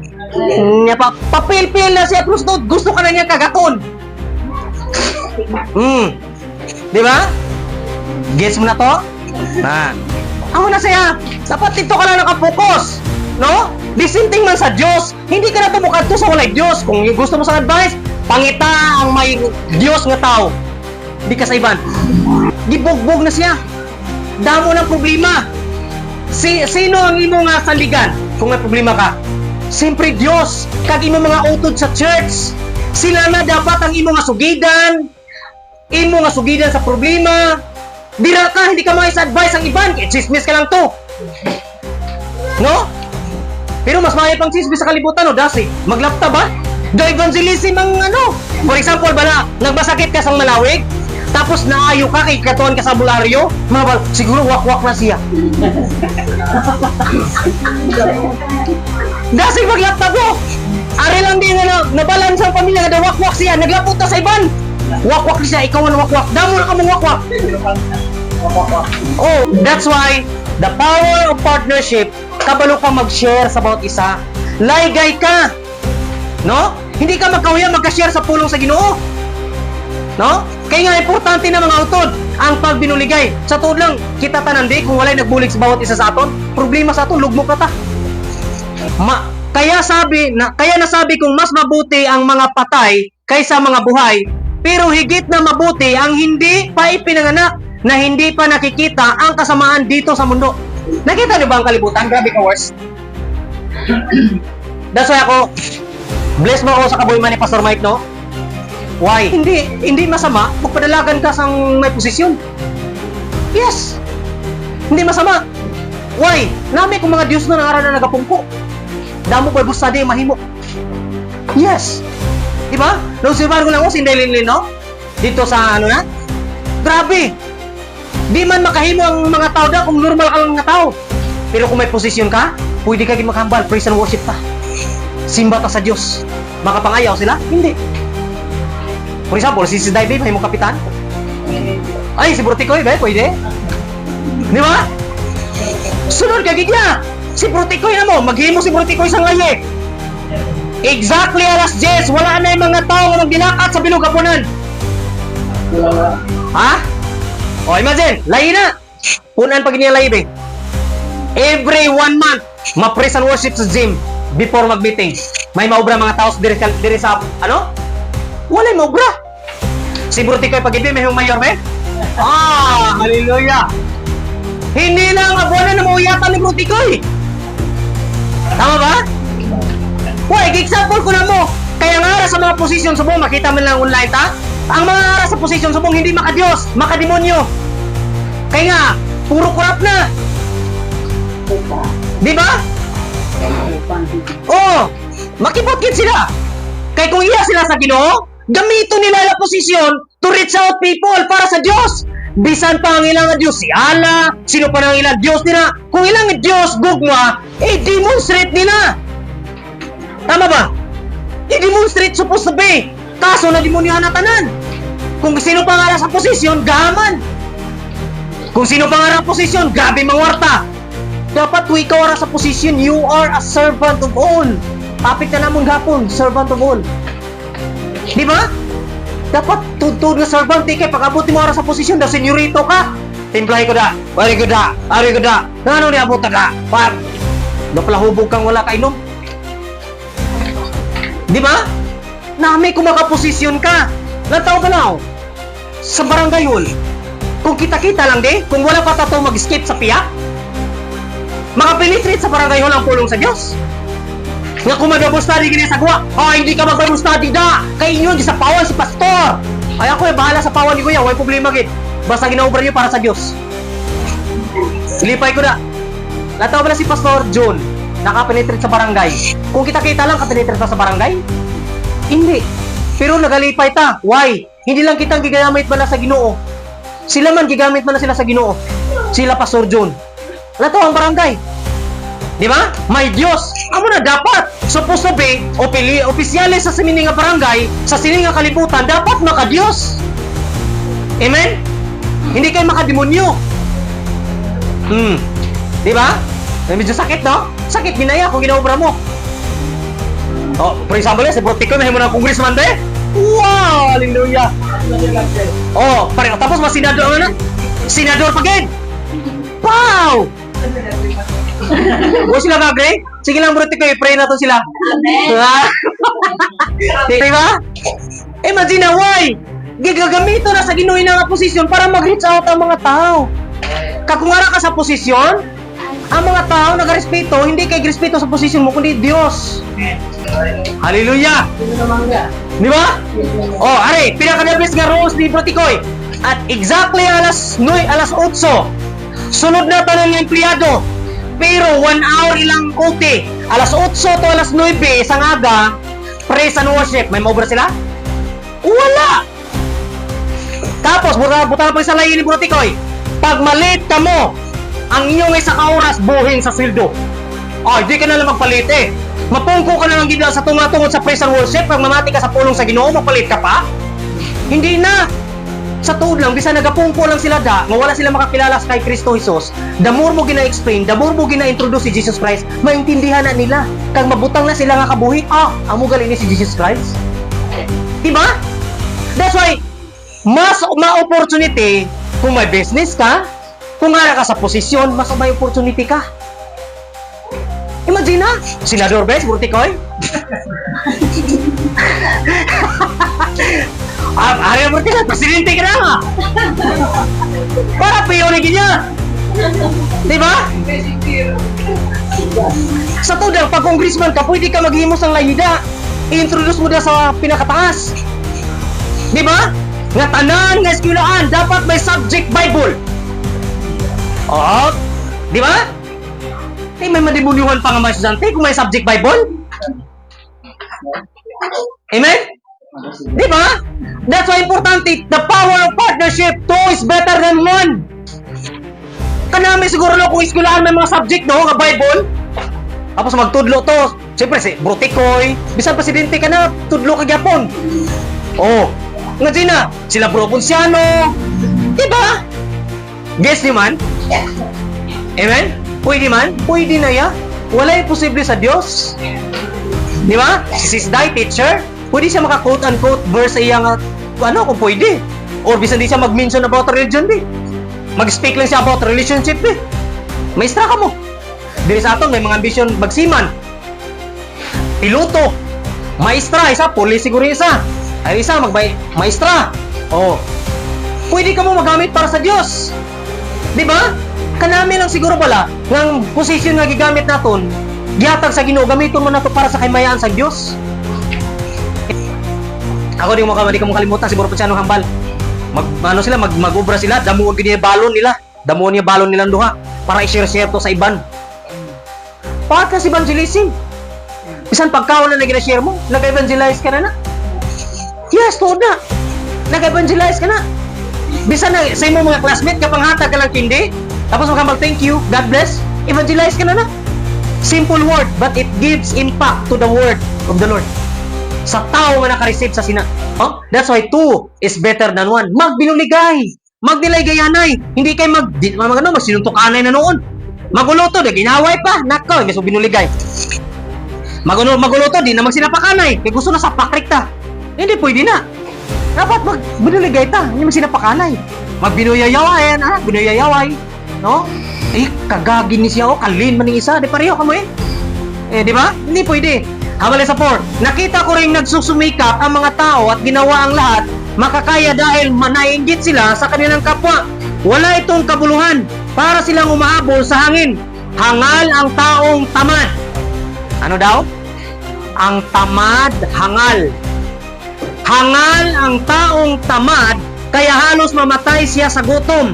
Papil-pil na siya, gusto ka na niya kagaton. Di ba? Gets mo na to? Ako na siya. Dapat dito ka lang nakapokus. No? Disinting man sa Diyos. Hindi ka na tumukad to sa walay Diyos. Kung gusto mo sa advice, pangita ang may Diyos nga tao. Hindi ka sa iban. Gibugbog na siya. Damo ng problema. Sino ang imo nga saligan kung may problema ka? Siyempre Diyos. Kag imo mga utod sa church. Sila na dapat ang imo nga sugidan. Imo nga sugidan sa problema. Dira ka, hindi ka ma-advise ang iban. Kaya chismis ka lang to. No? Pero mas mahal pang chismis sa kalibutan, no? Dasi, maglapta ba? The evangelism ang ano? For example, bala, nagbasakit ka sa malawig, tapos naayo ka, kay katuan ka sa bularyo, siguro wak-wak na siya. Dasi, maglapta mo! Ari lang din, nabalans ang pamilya, na wak-wak siya, naglapot na sa iban. Wak-wak siya, ikaw ang wak-wak. Damo na ka mong wak-wak. Oh, that's why, the power of partnership, kabalo ka mag-share sa bawat isa. Laygay ka. No? Hindi ka magkahuya magka-share sa pulong sa Ginoo. No? Kaya nga importante na mga utod ang pagbinuligay. Sa tuod lang, kita tanandi kung walay nagbulig sa bawat isa sa aton, problema sa aton, lugmo ka ta. Kaya nasabi kong mas mabuti ang mga patay kaysa mga buhay, pero higit na mabuti ang hindi pa ipinanganak na hindi pa nakikita ang kasamaan dito sa mundo. Nakita niyo ba ang kalibutan? Grabe ka, worse. That's why ako, bless mo ako sa kabuhiman ni Pastor Mike, no? Why? Hindi masama. Magpadalagan ka sa may posisyon. Yes. Hindi masama. Why? Nami kung mga Diyos na nangaral na nagapungko. Damo ko busta di mahimo. Yes. Diba? Nung ko lang ako, sindelin no? Dito sa ano na? Grabe. Di man makahimo ang mga tao da kung normal ka lang nga tao. Pero kung may posisyon ka, pwede ka makahambal, praise and worship ta. Simba ta sa Diyos. Makapangayaw sila? Hindi. For example, si Daibe, may mong kapitan? Ay, si Brutikoy, pwede? Di ba? Sunod ka gigya. Si Brutikoy na mo, maghimo si Brutikoy sa ngayon. Exactly alas 10, wala na yung mga tao nga magdinakat sa bilog kapunan. Ha? O, imagine, lahi na. Punan pag niya lahi, be. Every 1 month, ma-praise and worship sa gym before mag-meeting. May maubra mga tao dire sa, ano? Wala yung maubra. Si Brutikoy pag-ibig, may yung mayor, be. Hallelujah. Hindi lang abuanan na mauyatan ni Brutikoy. Tama ba? Why, example ko na mo. Kaya nga sa mga posisyon subong, makita mo lang online ta. Ang mga sa posisyon subong hindi makadiyos, makademonyo. Kaya nga, puro kurap na. Di ba? Oh, makipot-kit sila. Kaya kung iya sila sa Ginoo, gamito nila la posisyon to reach out people para sa Diyos. Bisan pa ang ilang Diyos si Allah, sino pa ang ilang Diyos nila. Kung ilang Diyos gugma, demonstrate nila. Tama ba? I-demonstrate supposed to be. Kaso na-demonyahan na tanan. Kung sino pa nga sa posisyon, gaman. Kung sino pa nga sa posisyon, gabi mangwarta. Dapat kung ikaw ara sa posisyon, you are a servant of all. Topic na namang gapon, servant of all. Di ba? Dapat tutod nga servant, kaya pag-abot mo ara sa posisyon, da senyorito ka. Timplahin ko da, very good da, very good da. Ano ni abot ka? Pag napalahubog kang wala kainom. Di ba? Nami kung makaposisyon ka. Lantaw ka na sa barangay hall. Kung kita-kita lang di, kung wala pa tato mag-skip sa piyak, makapenetrate sa barangay hall ang pulong sa Diyos. Nga kung mag-Bible study gini sa kuwa, hindi ka mag-Bible study da. Kay inyo, sa pawan si pastor. Ay ako bahala sa pawan ni kuya, may problema gid. Basta ginaubra niyo para sa Diyos. Silipay ko na. Lantaw ba na si Pastor John? Nakapenetrate sa barangay. Kung kita-kita lang, kapenetrate sa barangay? Hindi. Pero nagalipay ta. Why? Hindi lang kitang gigamit man na sa Ginoo. Sila man, gigamit man na sila sa Ginoo. Sila Pastor John. Lato ang barangay. Di ba? May Diyos. Amo na dapat. Supposed to be, opisyales sa sininga barangay, sa sininga kalibutan, dapat maka-Diyos. Amen? Hindi kayo makademonyo. Di ba? Medyo sakit, no? Sakit, ginaya kung ginaobra mo. Oh, for example, si Brutikoy, may mo ng congressman, be? Wow! Hallelujah! Oh, pareho. Tapos, senador, ano na? Senador pa, gen! Wow! O sila mag-agree? Sige lang, bro, tikoy, pray na to sila. Di ba? Imagine na, why? Gigagamito na sa Ginoo nga posisyon para mag-reach out ang mga tao. Kakungara ka sa posisyon, ang mga tao nag-respeto, hindi kay respeto sa posisyon mo, kundi Diyos. Hallelujah! Di ba? Oh, are, pinaka-nervous nga rules ni Brotikoy. At exactly alas 8, sunod na tanong ng empleyado. Pero 1 hour ilang OT. Alas 8 to alas 9, isang aga, praise and worship. May maubra sila? Wala! Tapos, buta pa sa layin ni Brotikoy. Pag malate ka mo, ang inyong isa ka oras buhin sa sweldo. Ay, di ka na lang magpalit eh. Mapungko ka na lang gila sa tunga-tungod sa praise and worship. Pag mamati ka sa pulong sa Ginoo, magpalit ka pa? Hindi na. Sa tuod lang, bisa nagapungko lang sila nga wala sila makakilala kay Kristo Jesus. The more mo gina-explain, the more mo gina-introduce si Jesus Christ, maintindihan na nila. Kag mabutang na sila nga kabuhi, amo galing ni si Jesus Christ. Diba? That's why, mas ma-opportunity kung may business ka, kung nga ka sa posisyon, mas may opportunity ka. Imagine na, Senador Bes, Brotikoy. Ayaw mo rin, presidente ka na nga. Para piyonigin niya. Diba? Sa tudang, pag congressman ka, pwede ka maghimos ng layida. I-introduce mo na sa pinakataas. Diba? Nga tanan, nga eskwelahan, dapat may subject Bible. Oo. Diba? Eh, may madibunyuhan pa nga mga estudyante kung may subject Bible. Amen? Diba? That's why importante, the power of partnership, two is better than one. Kanami siguro no, kung eskwelahan may mga subject no, nga Bible, tapos magtudlo to, siyempre si Brotikoy, bisan presidente ka na, tudlo ka gyapon. Oh, nga na, sila Bro Ponciano, diba? Guess niyo man? Amen? Pwede man? Pwede na ya. Wala yung posible sa Diyos. Diba? Si Sis Dai, teacher, pwede siya maka-quote-unquote verse sa iyang, kung pwede. Or bisan di siya mag-mention about religion, di. Mag-speak lang siya about relationship, di. Maestra ka mo. Dili sa aton, may mga ambisyon magsiman. Piloto. Maestra, isa. Police siguro isa. Ay isa, maestra. Oh. Pwede ka mo magamit para sa Diyos. Diba? Kanami lang siguro pala, ng posisyon nga gigamit naton, gihatag sa Ginoo, gamiton mo na to para sa kamayaan sa Diyos. Ako di mo kalimutan, siguro pa siya nung hambal. Mag-ubra sila, damuon niya balon nila. Damuon niya balon nilang duha para i-share to sa iban. Pakat kasi evangelism. Bisan pagkaon na nag-share mo, nag-evangelize ka na. Yes, to na. Nag-evangelize ka na. Bisan na sa imo mga classmate kapang hatag ka lang kindi, tapos magkambal thank you, God bless, evangelize ka na. Simple word, but it gives impact to the word of the Lord. Sa tao man naka-receive sa sina. Oh, that's why two is better than one. Magbinuligay. Magdilay gayanay. Hindi kay sinuntukanay na noon. Maguluto, ginaway pa. Nako, may binuligay. Maguluto, di na magsinapakanay. Kaya gusto na sa pakrikta. Hindi pwede na. Dapat magbinuligay ta. Hindi magsinapakanay. Magbinuyayaway, binuyayaway. No? Eh, kagagin ni siya, kalin man ng isa. Di pareho ka mo eh. Di ba? Hindi pwede. Habali sa 4, nakita ko rin nagsusumikap ang mga tao at ginawa ang lahat makakaya dahil manainggit sila sa kanilang kapwa. Wala itong kabuluhan para silang umahabol sa hangin. Hangal ang taong tamad. Ano daw? Ang tamad, hangal. Hangal ang taong tamad, kaya halos mamatay siya sa gutom.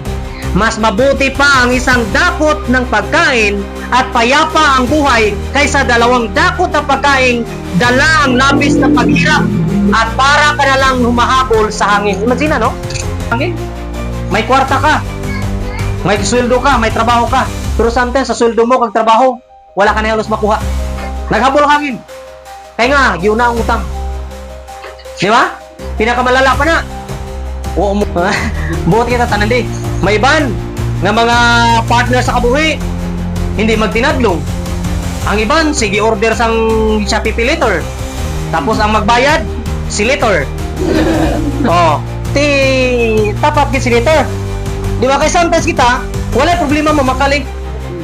Mas mabuti pa ang isang dakot ng pagkain at payapa ang buhay kaysa dalawang dakot na pagkain, dala ang labis na paghirap at para ka na lang humahabol sa hangin. Imagine no? Hangin? May kwarta ka, may sweldo ka, may trabaho ka, pero sometimes sa sweldo mo kag trabaho, wala ka na halos makuha. Naghabol ang hangin. Kaya nga, yun na ang utang. Di ba? Pinakamalala pa na. Oo mo. Buot kita tanan di. May iban na mga partner sa kabuhi, hindi magtinadlong. Ang iban, sige order sang Shopee Pay Later. Tapos ang magbayad, si Later. Oh, tapat ki si Later. Di ba kay sometimes kita, wala problema mo makalig.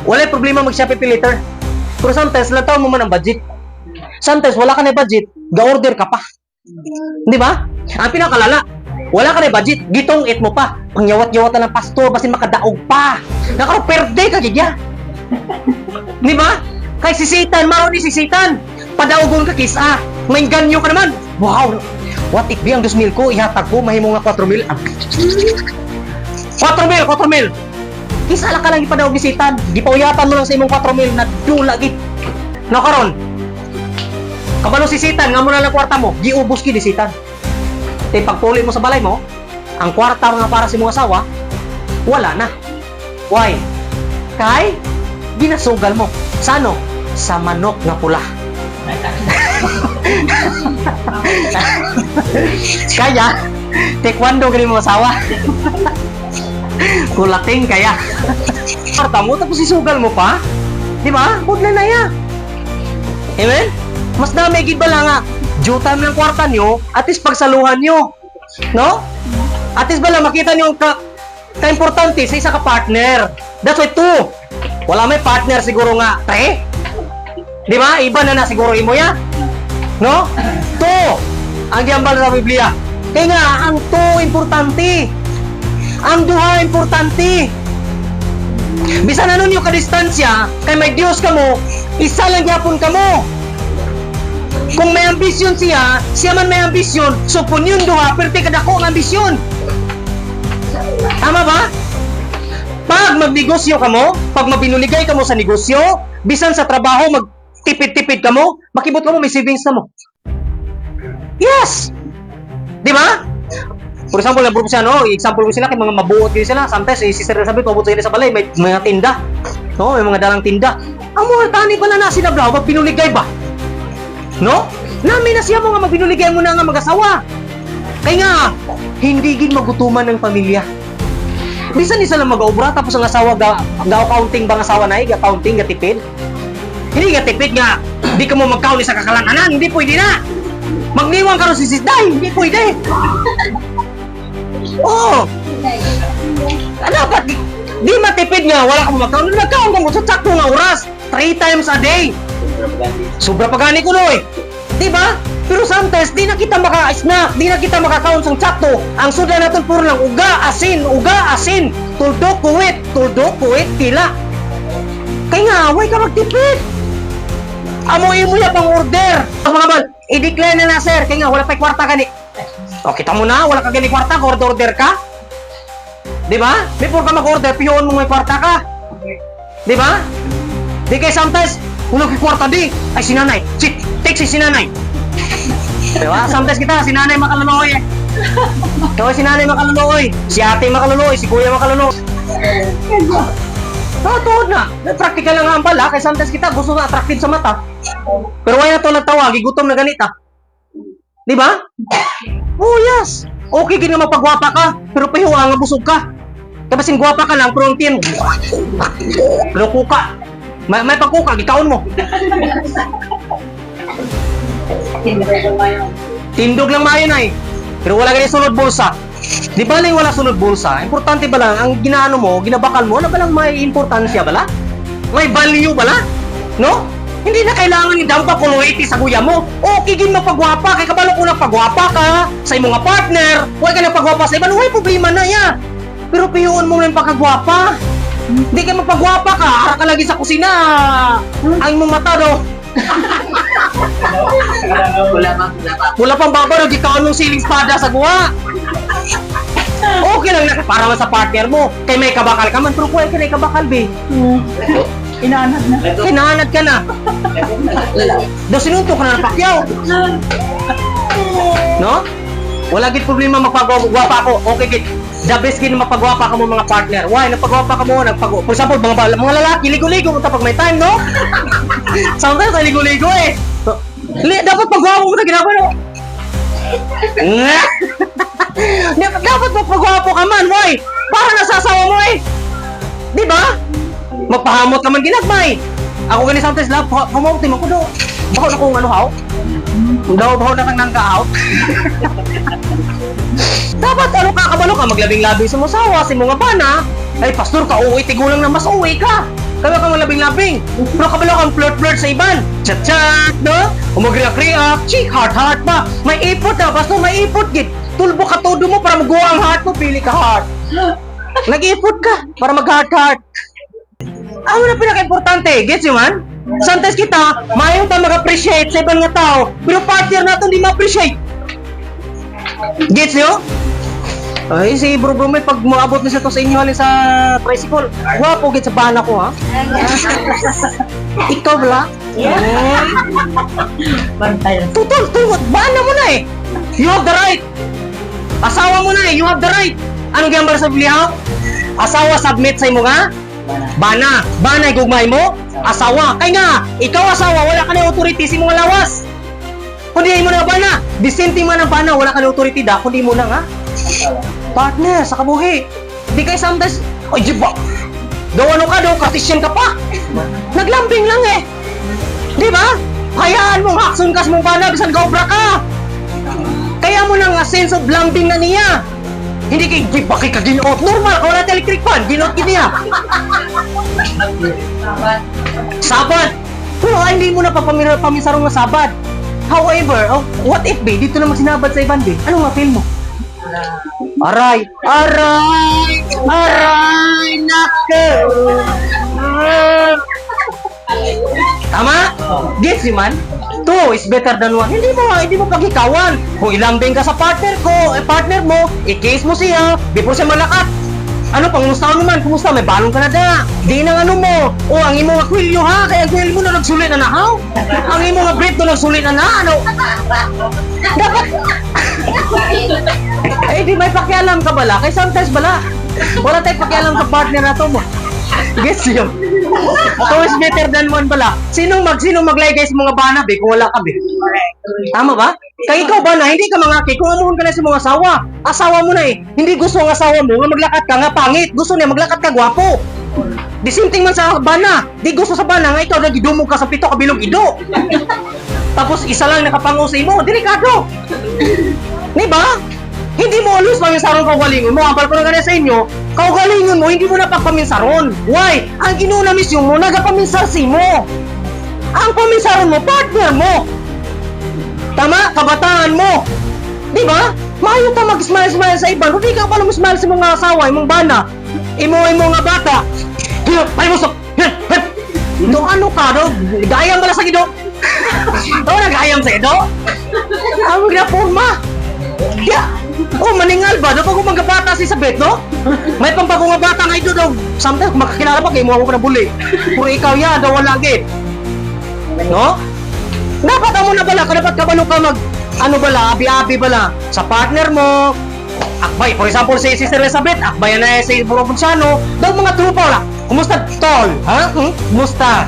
Wala problema mag-Shopee Pay Later. Pero sometimes, lantaw mo man ang budget. Sometimes, wala ka na budget, ga-order ka pa. Di ba? Ang pinakalala, wala ka na budget, gitong it mo pa. Pangyawat-yawatan ng pastor, basin makadaog pa. Nakaro-perde ka, gigya. Di ba? Kay si Satan, maro ni si Satan. Padaogon ka kisa. May ganyo ka naman. Wow! What if di ang 2,000 ko, ihatag ko, mahimo nga 4,000. 4,000! Isa lang ka lang ipadaog ni Satan. Gipauyatan mo lang sa imong 4,000 na dulagit. Nakaron. Kabalo si Satan, nga mo na lang kwarta mo, giubos ki di Satan. Tay pagpuli mo sa balay mo, ang kwarta nga para sa imong asawa, wala na. Why? Kay ginasugal mo. Sa ano? Sa manok nga pula. Kaya, taekwondo galing mo asawa. Kulating kaya. Kwarta mo, tapos isugal mo pa. Di ba? Budla na ya. Amen? Mas dami gid bala nga. Due time ng kwarta nyo, at least pagsaluhan nyo. No? At least bala makita nyo ka-importante sa isa ka partner. That's why 2. Wala may partner siguro nga 3. Di ba? Iba na siguro imo ya. No? 2. Ang giyambal sa Biblia. Kaya nga, ang 2 importante. Ang duha importante. Bisan ano nyo ka-distansya, kay may Diyos ka mo, isa lang yapon ka mo. Kung may ambisyon siya, siya man may ambisyon, so kung yun duha, pero kadako ang ambisyon. Tama ba? Pag magnegosyo ka mo, pag mabinuligay ka mo sa negosyo, bisan sa trabaho, magtipid-tipid ka mo, makibot ka mo, may savings na mo. Yes! Di ba? For example, example ko sila, kay mga mabuot kayo sila, sometimes, si Sister sabi, pabot sila sa balay, may mga tinda. No? May mga dalang tinda. Ang mga tani pala na sinablaw, pag pinuligay ba? No? Namin na siya mga magbinuligay mo na nga mag-asawa. Kaya nga, hindi gin magutuman ng pamilya. Bisan isa lang mag-obra, tapos ang asawa, ga-accounting bang asawa na ga-accounting, ga-tipid? Hindi ga-tipid nga, di ka mo mag-count sa kakalanganan, hindi pwede na. Magniwang ka rin si Sisday, hindi pwede. Oo. Dapat, di matipid nga, wala ka mo mag-count. Nag-count ka mo sa sakto nga oras, 3 times a day. Sobra pagani ko noy. Di ba? Pero sometimes di na kita maka-snack, di na kita maka-count sang sakto. Ang suda natin puro lang uga, asin. Tuldok, kuwit, tila. Kaya nga, way ka magtipid. Amoy mo ya pang order. Mga bal, i-declare na sir. Kaya nga, wala pa'y kwarta ka ni. O, kita mo na, wala ka gani kwarta, order ka. Di ba? Before ka mag-order, piyon mo may kwarta ka. Di ba? Di kaya sometimes, kung nagkikwarta di, ay sinanay. Take si sinanay. Diba? Sometimes kita, sinanay makaluloy eh. Ikaw sinanay makaluloy. Si ate makaluloy, si kuya makaluloy. Tuhod na. Practical lang ang pala, kaya sometimes kita gusto na attractive sa mata. Pero why na to nagtawa, gigutom na ganita. Diba? Oh yes. Okay gina mapagwapa ka, pero pahiwa nga busog ka. Kapasin gwapa ka lang, pero ang tiyan, pero kuka. May pagkuka, gikaon mo. Tindog lang mayon ay. Pero wala ganyan sunod bulsa. Di ba lang wala sunod bulsa? Importante ba lang, ang ginaano mo, ginabakal mo, na ba lang may importansya bala? May value bala? No? Hindi na kailangan ni dampa kuluiti sa kuya mo. Okay, gin mapagwapa. Kaya kabalo ko na pagwapa ka sa imong nga partner. Huwag ka na pagwapa sa iba. Huwag problema na ya. Pero piyuon mo na yung pagkagwapa. Hindi ka magpagwapa ka. Ara ka lagi sa kusina. Ang imong mata do. Wala pang baba. Nagkikaon mong siling espada sa guwa. Okay lang na para sa partner mo. Kaya may kabakal ka man. Pero kuya ka na kabakal, be. Inaanad na. Hinahanad ka na. Daw sinuntok ka na ng pakyaw. No? Wala git problema magpagwapa ako. Okay git. The best git mapagwapa ka mo mga partner. Why? Napagwapa ka mo. For example, mga lalaki, ligo-ligo mo pag may time, no? Sometimes ay ligo-ligo eh. Dapat pagwapa mo na ginagawa, no? Dapat magpagwapo ka man, why? Para nasasawa mo eh. Di ba? Magpahamot ka man ginagmay. Ako gani sometimes love, pamautin mo ko do. Bako na kung ano haw. Daw na kang nangka-out. Dapat ano ka kabalo ka maglabing-labi sa mosawa, si mga bana. Ay pastor ka uwi, tigulang na mas uwi ka. Kaya ka malabing-labing. Pero kabalo kang flirt-flirt sa iban. Chat-chat, no? O mag-react-react. Chik, heart-heart ba? May ipot na. Basta may ipot, gid. Tulbo ka todo mo para magawa ang heart mo. Pili ka heart. Nag-ipot ka para mag-heart-heart. Ano na pinaka-importante? Gets you, man? Sometimes kita, maayong tayo mag-appreciate sa ibang nga tao. Pero partner natin di ma-appreciate. Gets you? Ay, si Bro Bro may pag maabot na siya to sa inyo halin sa tricycle. Wapo, git sa bana ko, ha? Ikaw, bala? Bantay. Tutol, bana mo na eh. You have the right. Asawa mo na eh, you have the right. Anong gambar sa Biblia? Asawa submit sa imo nga? Bana. Bana gugmay mo? Asawa. Kay nga, ikaw asawa, wala ka na authority sa imong lawas. Kundi mo na bana. The same thing man ang bana, wala ka na authority da, kundi mo na nga. Partner, sa kabuhi. Di kayo sometimes, oy, jiba. Daw ano ka, daw Cartesian ka pa. Naglambing lang eh. Di ba? Hayaan mong hakson ka sa mong bana, bisan gaobra ka. Kaya mo nang sense of lambing na niya. Hindi kay jiba kay kaginoot. Normal, wala ta electric fan, ginoot gid niya. Sabad. Pero hindi mo na pamisarong na sabad. However, what if be, dito naman sinabad sa iban be, ano nga feel mo? Aray! Aray! Aray! Nako! Tama? Gets you, man? Two is better than one. Hindi mo pagikawan. Kung ilambing ka sa partner partner mo, i-case mo siya, before siya malakat. Ano, pangumustahan naman, kumusta? May balong ka na da. Di nang ano mo. O, ang imo nga kwilyo ha, kaya ang kwilyo mo na nagsulit na nahaw. Ang imo nga brief na nagsulit na ano. Dapat. Eh, di may pakialam ka bala. Kaya sometimes bala. Wala tayong pakialam sa partner na to mo. Gets you? Two is better than one bala. Sinong maglagay sa mga bana, be, kung wala ka, be? Tama ba? Kaya ikaw ba na, hindi ka mangaki, kung amuhon ka na sa mga asawa. Asawa mo na eh. Hindi gusto ang asawa mo nga maglakat ka nga pangit. Gusto niya maglakat ka gwapo. Di same thing man sa bana. Di gusto sa bana nga ikaw nagidumog ka sa pito kabilog ido. Tapos isa lang nakapangusay mo. Delikado. Di ba? Hindi mo always paminsaron kaugalingon mo. Ampal ko na ganyan sa inyo. Kaugalingon mo, hindi mo na pagpaminsaron. Why? Ang inuna misyon mo, nagapaminsar si mo. Ang paminsaron mo, partner mo. Tama? Kabataan mo. Di ba? Maayo ka mag-smile-smile sa iba. Hindi ka pa mag-smile sa mga asawa, imong bana. Imo nga bata. Ay mo so. Do ano ka do? Gayam bala sa gido. Do nagayam sa gido. Ang na forma. Ya. Oh, maningal ba? Do pag magabata si Sabet, no? May pampagong bata nga ito daw. Sometimes makakilala pa kay mo ako na buli. Puro ikaw ya, daw wala gid. No? Dapat amo na bala, dapat kabalo ka mag ano bala, abi-abi bala sa partner mo. Akbay, for example, si Sister Elizabeth, akbay na si Buro Punsano, daw mga trupa wala. Kumusta, tol? Ha? Kumusta?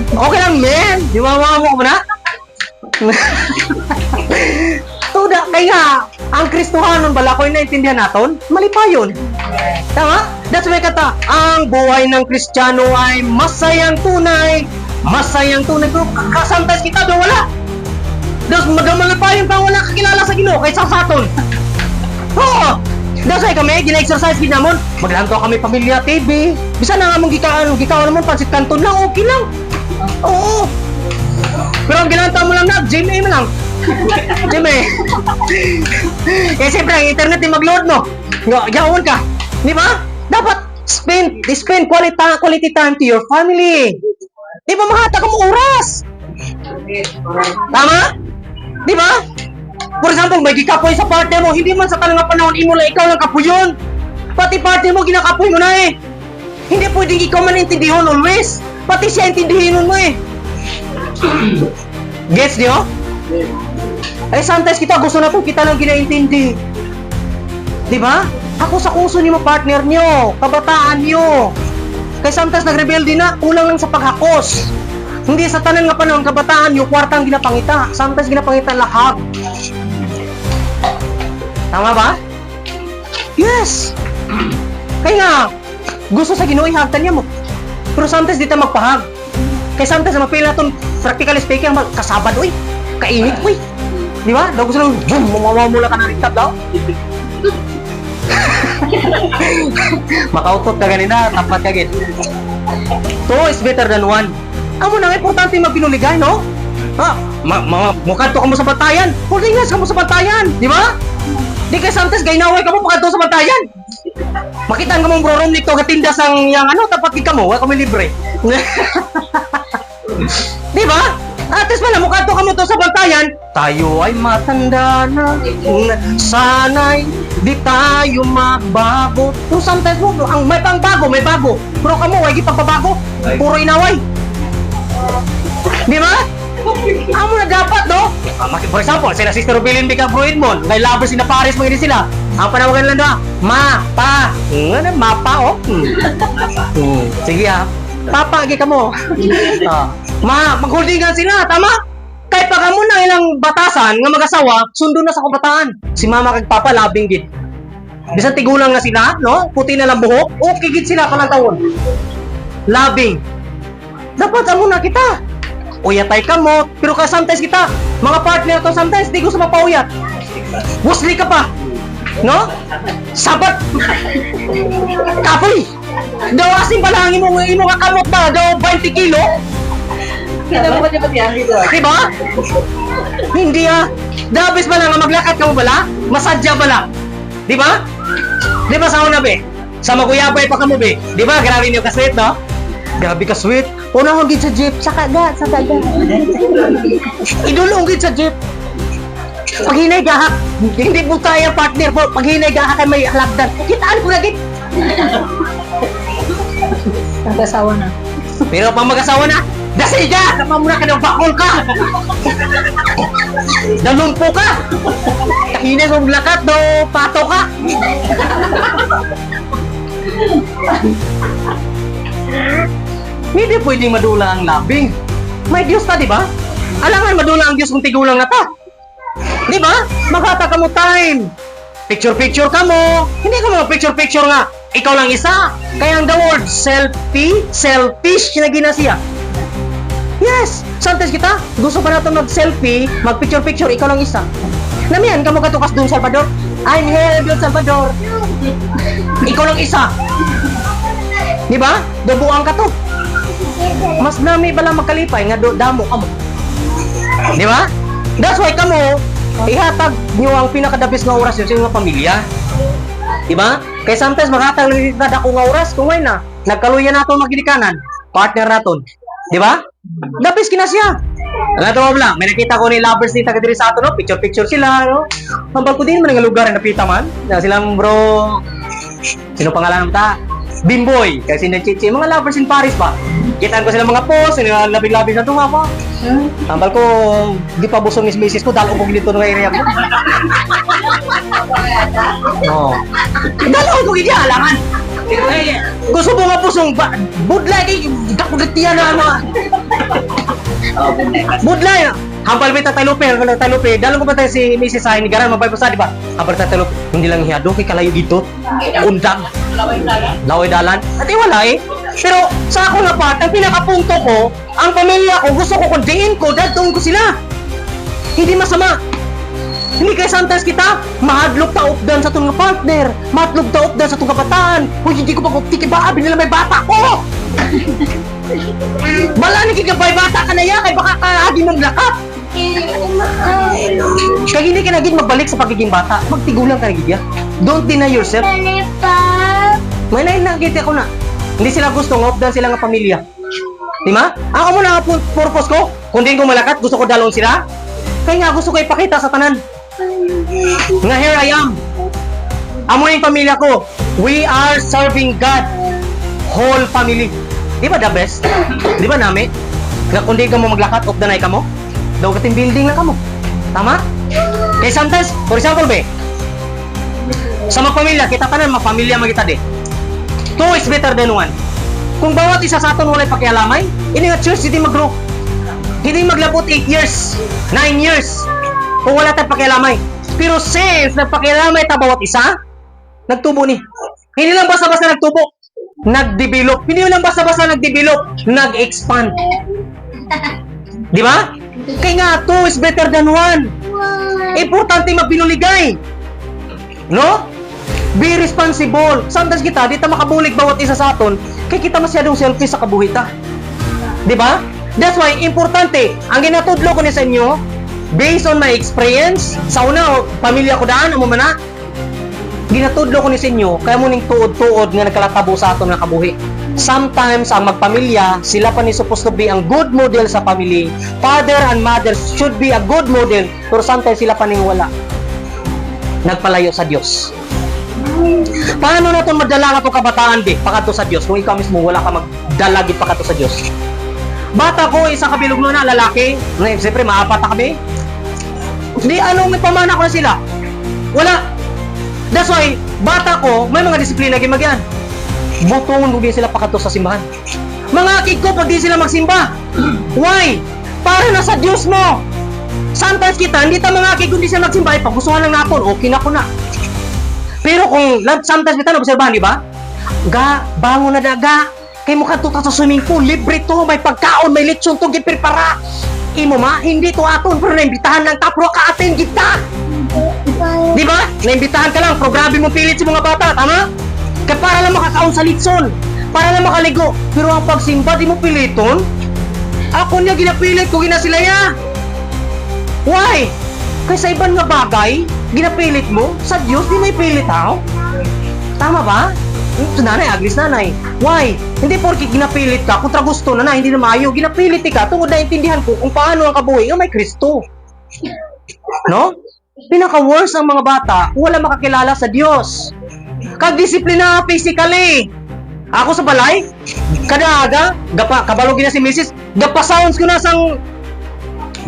Okay lang, men. Di ba mo ko na? Tuda, kaya ang Kristohanon bala ko yung naintindihan naton, mali pa yun. Tama? That's why kata, ang buhay ng Kristiyano ay masayang tunay. Masayang tunay. Pero kasantas kita doon wala. Dos magamal pa yung pa wala kakilala sa Ginoo kaysa sa aton. Oo. Dasay kami gina-exercise ginamon. Maglanto kami pamilya TV. Bisa na nga mong gikaon naman pansit kanton lang okay lang. Oo. Pero ang ginanta mo lang na gym mo lang. Gym eh. Kaya siyempre ang internet yung mag-load no. Gawon ka. Di ba? Dapat spend quality time to your family. Di ba mahata ka mo oras? Tama? Di ba? For example, may gikapoy sa partner mo, hindi man sa tanang panahon imo lang ikaw lang kapuyon. Pati partner mo ginakapoy mo na eh. Hindi pwedeng ikaw man intindihon always. Pati siya intindihin mo eh. Gets niyo? Eh sometimes kita gusto na to, kita lang ginaintindi. Di ba? Ako sa kuso niyo partner niyo, kabataan niyo. Kaya sometimes nagrebelde na, kulang lang sa paghakos. Hindi sa tanan nga panahon kabataan niyo, kwartang ginapangita. Sometimes ginapangita lahab. Tama ba? Yes! Kaya nga, gusto sa Ginoo ihagtan niya mo. Pero sometimes di tayo magpahag. Kaya sometimes mapil natin, practically speaking, kasabad, uy, kainit, uy. Di ba? Daw gusto lang, boom, mamamula ka na rin daw. Makautot ka ganina, tapat ka git. Two is better than one. Amo nang importante magbinuligay, no? Ha, mukadto ka mo sa bantayan. Holdingas ka mo sa bantayan, di ba? Di kay Santos gainaway ka mo pagadto sa bantayan. Makita ka mo bro room nito katinda sang yang ano tapat ka mo, wa ka mo libre. Di ba? Atis pala mukadto ka mo to sa bantayan. Tayo ay matanda na. Sana'y di tayo magbago. Kung sometimes mo, ang may pangbago, may bago. Pero kamo, wagi pagbabago. Puro inaway. Di ba? Amo na dapat, no? For example, sila Sister Rubilin Bica Bro Edmond, may lovers sila Paris, mga sila. Ang panawagan lang na, mapa. Mapa, oh. Sige ha. Papa, agi ka mo. Mag-holdingan sila, tama? Kahit pa kamo na ilang batasan nga mag-asawa, sundo na sa kabataan. Si mama kag papa labing gid. Bisan tigulang na sila, no? Puti na lang buhok, okay gid sila kanang taon. Labing. Dapat amo na kita. Uyatay ka mo, pero ka sometimes kita, mga partner to sometimes di gusto mapauyat. Wusli ka pa. No? Sabat. Kapoy. Daw asin pala ang imo ka kamot na, daw 20 kilo. Kita mo ba niya pati ang dito? Diba? Hindi ah. Dabis ba lang maglakad ka mo bala? Masadya bala. Diba? Diba sa una be? Sa maguyabay pa ka mo be? Diba? Grabe niyo ka-sweet, no? Grabe ka-sweet. Una hong gid sa jeep. Saka ga. Idulong gid sa jeep. Pag hinay gahak, hindi po tayo partner po. Pag hinay gahak ay may halagdan. Kitaan ko na gid. Nag-asawa na. Pero pag mag-asawa na, dasiga! Kapamuna ka ng bakol ka! Nalumpo ka! Kahinay mong lakat, no? Pato ka! Hindi pwedeng madula ang labing. May Diyos ta, di ba? Alangan madula ang Diyos kung tigulang na ta. Di ba? Makata ka mo time. Picture-picture ka mo. Hindi ka mo picture-picture nga. Ikaw lang isa. Kaya ang the word selfish kinagina siya. Yes! Sometimes kita, gusto pa natin mag-selfie, mag-picture-picture, ikaw lang isa. Namihan ka mo katukas doon Salvador. I'm here doon Salvador. Ikaw lang isa. Di ba? Dubuang ka to. Mas nami bala magkalipay nga damo ka mo. Di ba? That's why kamo, ihatag nyo ang pinakadabis nga oras yun sa inyong pamilya. Di ba? Kaya sometimes makatag na dako nga oras, kung na, nagkaluyan nato magilikanan, partner naton. Di ba? Dabis kina siya. Alam mo bala, may nakita ko ni lovers ni taga diri sa ato, no? Picture sila, no? Mambal ko din man nga lugar na napita man. Silang bro, sino pangalan ta? Bimboy, kasi na Chichi, mga lovers in Paris ba? Kitaan ko sila mga post, labig-labig na tunga pa. Tambal ko, di pa busong is misis ko, dalo ko dito ng area ko. Oo. Dalo ko gidi alangan. Gusto mo nga pusong budlay, kapagatiyan na ano. Budlay, hampal may tatalupe, dalo ko ba tayo si Mrs. Sahin, garan, mabay po sa, di ba? Hampal tatalupe, hindi lang hiyado, kay kalayo dito, undang, laway dalan, at wala eh. Pero sa ako nga part, ang pinakapunto ko, ang pamilya ko, gusto ko kundiin ko, dadong ko sila. Hindi masama. Hindi kaya sometimes kita, mahadlok ta updan sa itong partner, mahadlok ta updan sa itong kabataan. Uy, hindi ko pag-uptiki ba, nila may bata ko. Bala ni kikabay bata ka na yan, kay baka kaagi mong lakat. Kaya hindi ka naging magbalik sa pagiging bata, magtigulang ka nagigya. Don't deny yourself. May nakikita ko na. Hindi sila gusto ng updan sila ng pamilya. Di ba? Ako mo na ang purpose ko. Kung di ko malakat, gusto ko dalawin sila. Kaya nga gusto ko ipakita sa tanan. Nga here I am. Amo yung pamilya ko. We are serving God. Whole family. Di ba the best? Di ba nami? Nga kung di ka mo maglakat, updanay ka mo. Daw kating building lang ka mo. Tama? Kaya sometimes, for example be, sa mga pamilya, kita tanan, mga pamilya magita di. Two is better than one. Kung bawat isa sa aton walay pakialamay, ini nga church hindi mag-grow. Hindi maglabot 8 years, 9 years. Kung wala tayong pakialamay. Pero since nagpakialamay ta bawat isa, nagtubo ni. Hindi lang basta-basta nagtubo, nag-develop. Hindi lang basta-basta nag-develop, nag-expand. Di ba? Kaya nga, two is better than one. Importante magbinuligay. No? Be responsible. Sometimes kita, di ta makabulig bawat isa sa aton, kay kita masyadong selfish sa kabuhita. Di ba? That's why, importante, ang ginatudlo ko ni sa inyo, based on my experience, sa una, pamilya ko daan, amo man na, ginatudlo ko ni sa inyo, kaya mo ning tuod-tuod nga nagkalatabo sa aton nga kabuhi. Sometimes, ang magpamilya, sila pa ni supposed to be ang good model sa family. Father and mother should be a good model, pero sometimes sila pa ning wala. Nagpalayo sa Diyos. Paano na itong madala nga itong kabataan, di? Pakato sa Diyos. Kung ikaw mismo, wala ka magdalagi pakato sa Diyos. Bata ko, isang kabilog mo na, lalaki. Ngayon, siyempre, maapat na kami. Di, anong pamana ko na sila? Wala. That's why, bata ko, may mga disiplina gimagyan. Butong hindi sila pakato sa simbahan. Mga kid ko, pag di sila magsimba. Why? Para na sa Diyos mo. Sometimes kita, hindi ta mga kid kung di sila magsimba, paggustuhan lang natin, okay na ko na. Pero kung sometimes kita na-obserbahan, di ba? Bangon na daga. Kay mo kanto sa swimming pool, libre to, may pagkaon, may lechon to, gipirpara. Imo ma, hindi to aton, pero naimbitahan lang tapro ka atin, kita. Di ba? Naimbitahan ka lang, pero grabe mo pilit sa mga bata, tama? Kaya para lang makakaon sa litson, para lang makaligo. Pero ang pagsimba, di mo piliton? Ako niya ginapilit ko, ginasilaya. Why? Kaya sa ibang nga bagay, ginapilit mo, sa Diyos, di may pilit ako. Tama ba? Ito nanay, aglis nanay. Why? Hindi porkit ginapilit ka, kontra gusto na hindi na maayo, ginapilit ka, tungod na intindihan ko kung paano ang kabuhay ng may Kristo. No? Pinaka-worst ang mga bata, wala makakilala sa Diyos. Kag-disiplina physically. Ako sa balay, kada aga, kabalogin na si Mrs. Gapa-sounds ko na sang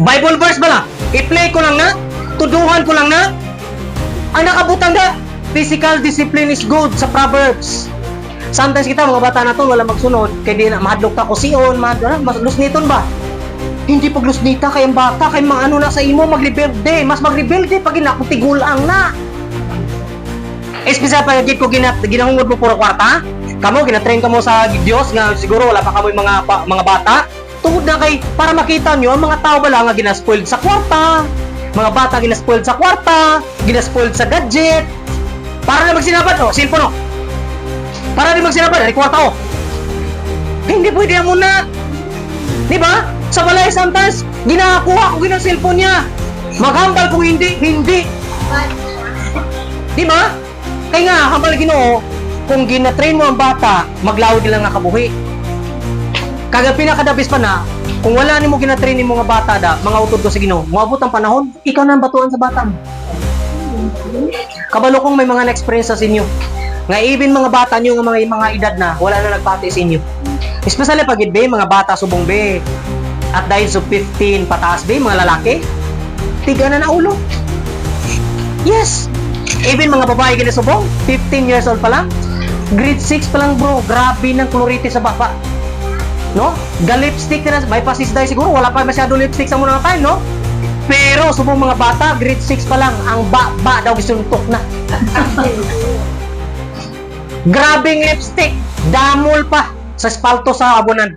Bible verse bala. I-play ko lang na, tuduhan ko lang na. Ang nakabutang na, physical discipline is good sa Proverbs. Sometimes kita, mga bata na to, wala magsunod. Kaya di na, mahadlok ta ko siyon, lusniton ba? Hindi pag lusnita, kayang bata, kayang mga ano na sa imo, magrebelde. Mas magrebelde pag inakutigulang na. Espesyal pa gid ko ginahungod mo puro kwarta. Kamo ginatrain ka mo sa Dios nga siguro wala pa kamoy mga bata. Tungod na kay para makita nyo ang mga tao bala nga ginaspoiled sa kwarta. Mga bata ginaspoiled sa kwarta, ginaspoiled sa gadget. Para na magsinabad cellphone Para di magsinabad, kwarta Hindi pwede mo na. Di ba? Sa balay sometimes ginakuha ko ginang cellphone niya. Maghambal kung hindi. Di ba? Kaya nga, hambal Ginoo, kung ginatrain mo ang bata, maglawod nila nga kabuhi. Kaga pinakadabis pa na, kung wala ni mo ginatrain ni mga bata mga utod ko sa Ginoo, maabot ang panahon, ikaw na ang batuan sa bata mo. Kabalo kong may mga na-experience sa inyo. Nga even mga bata nyo, mga edad na, wala na nagpati sa inyo. Especially pag mga bata subong be, at dahil so 15 pataas mga lalaki, tiga na ulo. Yes! Even mga babae ginasubong, 15 years old pa lang, grade 6 pa lang bro, grabe ng klorite sa baba. No? Ga-lipstick na, may pasisday siguro, wala pa masyado lipstick sa muna time, no? Pero subong mga bata, grade 6 pa lang, ang ba daw gisuntok na. Grabing lipstick, damol pa sa espalto sa abonan.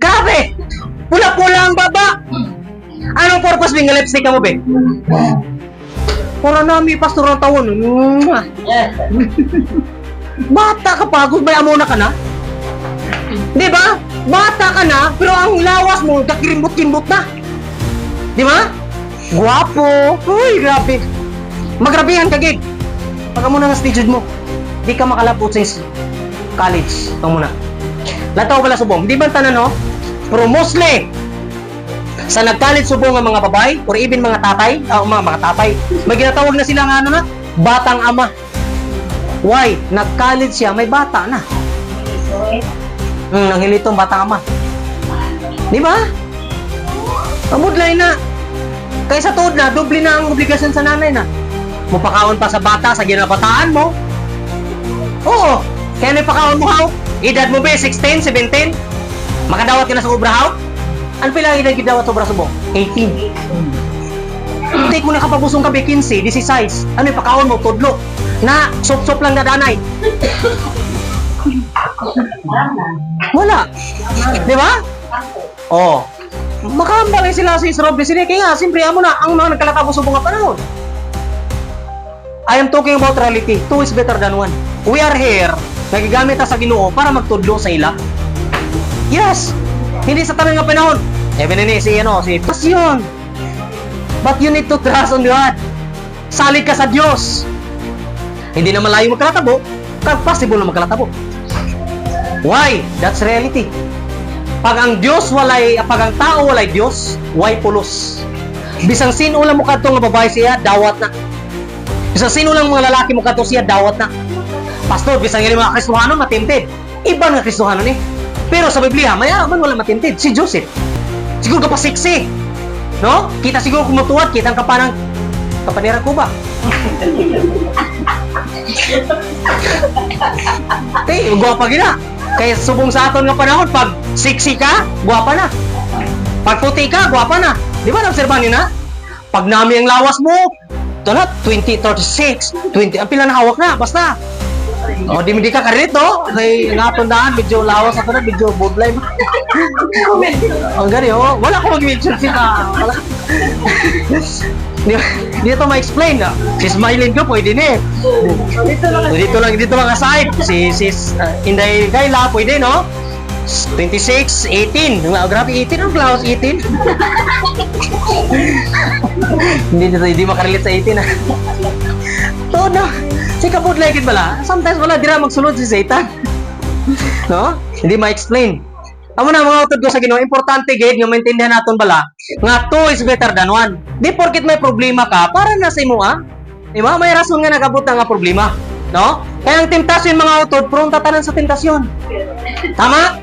Grabe! Pula-pula ang baba! Anong purpose ng lipstick mo, be? Para nami pastor ng tawon. Bata ka pa, kung may amona ka na. Di ba? Bata ka na, pero ang lawas mo, kakirimbot-kimbot na. Di ba? Guwapo. Uy, grabe. Magrabihan ka, gig. Pagka muna ng stage mo, di ka makalapot sa college. Ito muna. Lataw pala subong. Di ba tanan, no? Pero mostly, sa nag-college subong ng mga babae or even mga tatay, mga tatay, may ginatawag na sila nga batang ama. Why? Nag-college siya, may bata na. Nanghilitong batang ama. Di ba? Amudlay na. Kaya sa tuod na, doble na ang obligasyon sa nanay na. Mupakaon pa sa bata, sa ginabataan mo. Oo. Kaya may pakaon mo, how? Edad mo ba, 16, 17? Makadawat ka na sa ubrahaw? Ano pala ang gidawat sobra subong? 18. Hindi ko nakapabusong ka 15, 16. Ano yung pakaon mo? Tudlo. Na, sop-sop lang na danay. Wala. Di ba? Oo. Makahambal sila sa Israel. Kaya nga, siyempre, amo na ang mga nagkalatapos subong nga panahon. I am talking about reality. Two is better than one. We are here, nagigamit ta sa Ginoo para magtudlo sa ila. Yes! Hindi sa tanang nga panahon. Binini si pasyon. But you need to trust on God. Salig ka sa Diyos. Hindi na malayo magkalatabo, kag possible na magkalatabo. Why? That's reality. Pag ang tao walay Diyos, why pulos? Bisang sino lang mo kadto nga babae siya, dawat na. Bisang sino lang mga lalaki mo kadto siya, dawat na. Pastor, bisang yung mga Kristohanon matinted. Iba nga Kristohanon eh. Pero sa Biblia, mayaman wala matinted. Si Joseph. Siguro ka pa siksi. No? Kita siguro kumutuwad, kita ang kapanirang kuba. Guwapa gina. Kaya subong sa aton nga panahon, pag siksi ka, guwapa na. Pag puti ka, guwapa na. Di ba na-obserbahan nyo na? Pag nami ang lawas mo, ito na, 20, 36, 20, ang pila na hawak na, basta. O, di ka karit, no? Kaya nga tandaan, medyo lawas ako na, medyo bodlay. Ang gani, oh. Wala ko mag-mention sila. Wala. Hindi ito ma-explain. Si Smilin ko, pwede na eh. Dito lang aside. Si Inday Kayla, pwede, no? 26, 18. Grabe, 18 ang class, 18. Hindi makarelate sa 18, ha? So, no. Si kabud like it bala. Sometimes wala dira magsulod si Satan. No? Hindi ma-explain. Amo na mga utod ko sa Ginoo, importante gid nga maintindihan naton bala nga two is better than one. Di porket may problema ka, para na sa imo Di ba? May rason nga nagabot nga problema, no? Kaya ang tentasyon mga utod, prone tatanan sa tentasyon. Tama?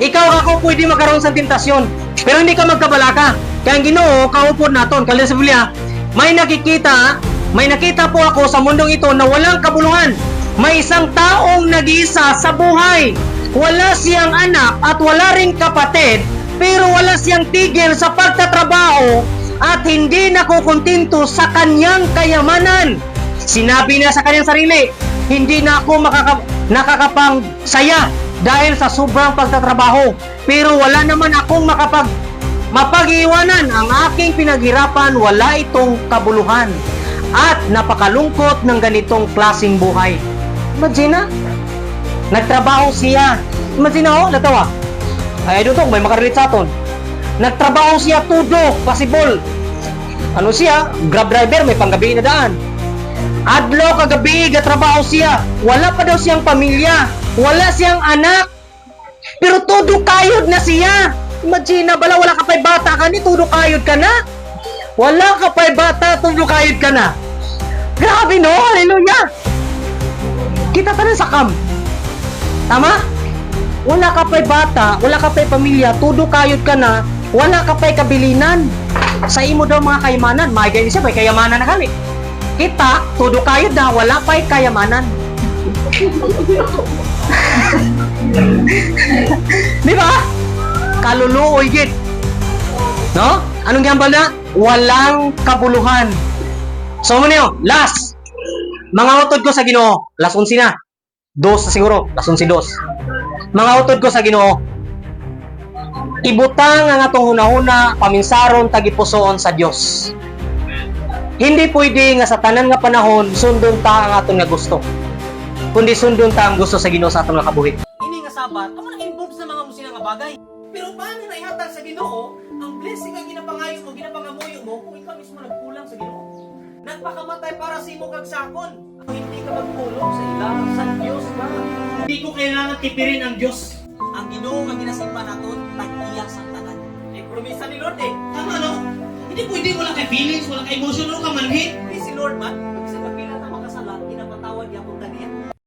Ikaw ako pwede magkaroon sa tentasyon, pero hindi ka magkabalaka. Kaya ang Ginoo kaupod naton, kalya sa Biblia, may nakita po ako sa mundong ito na walang kabuluhan. May isang taong nag-iisa sa buhay. Wala siyang anak at wala ring kapatid, pero wala siyang tigil sa pagtatrabaho at hindi nakukontento sa kanyang kayamanan. Sinabi niya sa kanyang sarili, hindi na ako nakakapangsaya dahil sa sobrang pagtatrabaho, pero wala naman akong mapag-iwanan. Ang aking pinaghirapan, wala itong kabuluhan at napakalungkot ng ganitong klaseng buhay. Imagine, nagtrabaho siya. Imagine, natawa. Ay, doon to, may makarelate sa aton. Nagtrabaho siya todo, possible. Ano siya? Grab driver, may panggabi na daan. Adlaw kagabi, gatrabaho siya. Wala pa daw siyang pamilya. Wala siyang anak. Pero todo kayod na siya. Imagine, bala, wala ka pa'y bata ka ni, todo kayod ka na. Wala ka pa'y bata, todo kayod ka na. Grabe, no? Hallelujah! Kita tanan sa kam. Tama? Wala ka pa'y bata, wala ka pa'y pamilya, todo kayod ka na, wala ka pa'y kabilinan. Sa imo daw mga kayamanan, magay siya, may kayamanan na kami. Kita, todo kayod na, wala pa'y kayamanan. Di ba? Kaluluoy gid. No? Anong gambal na? Walang kabuluhan. So mo niyo, last. Mga utod ko sa Ginoo, last 11 na. 2 siguro, last 11 2. Mga utod ko sa Ginoo, ibutang ang atong hunahuna paminsaron tagipusoon sa Dios. Hindi pwede nga sa tanan nga panahon sundon ta ang aton nga gusto. Kundi sundon ta ang gusto sa Ginoo sa aton nga kabuhi. Ini nga sabat, amo nang involved sa mga musina nga bagay. Pero paano na ihatag sa Ginoo ang blessing nga ginapangayo mo, ginapangamuyo mo kung ikaw mismo nagkulang sa Ginoo? Nagpakamatay para sa imo kag sakon. Hindi ka magtulong sa ilang sa Dios ka. Hindi ko kailangan tipirin ang Diyos. Ang Ginoo nga ginasimba naton, tag-iya sa tanan. Ay promesa ni Lord eh. Tama no? Hindi pwede wala kay feelings, wala kay emotion, wala ka manhid. Hindi si Lord man.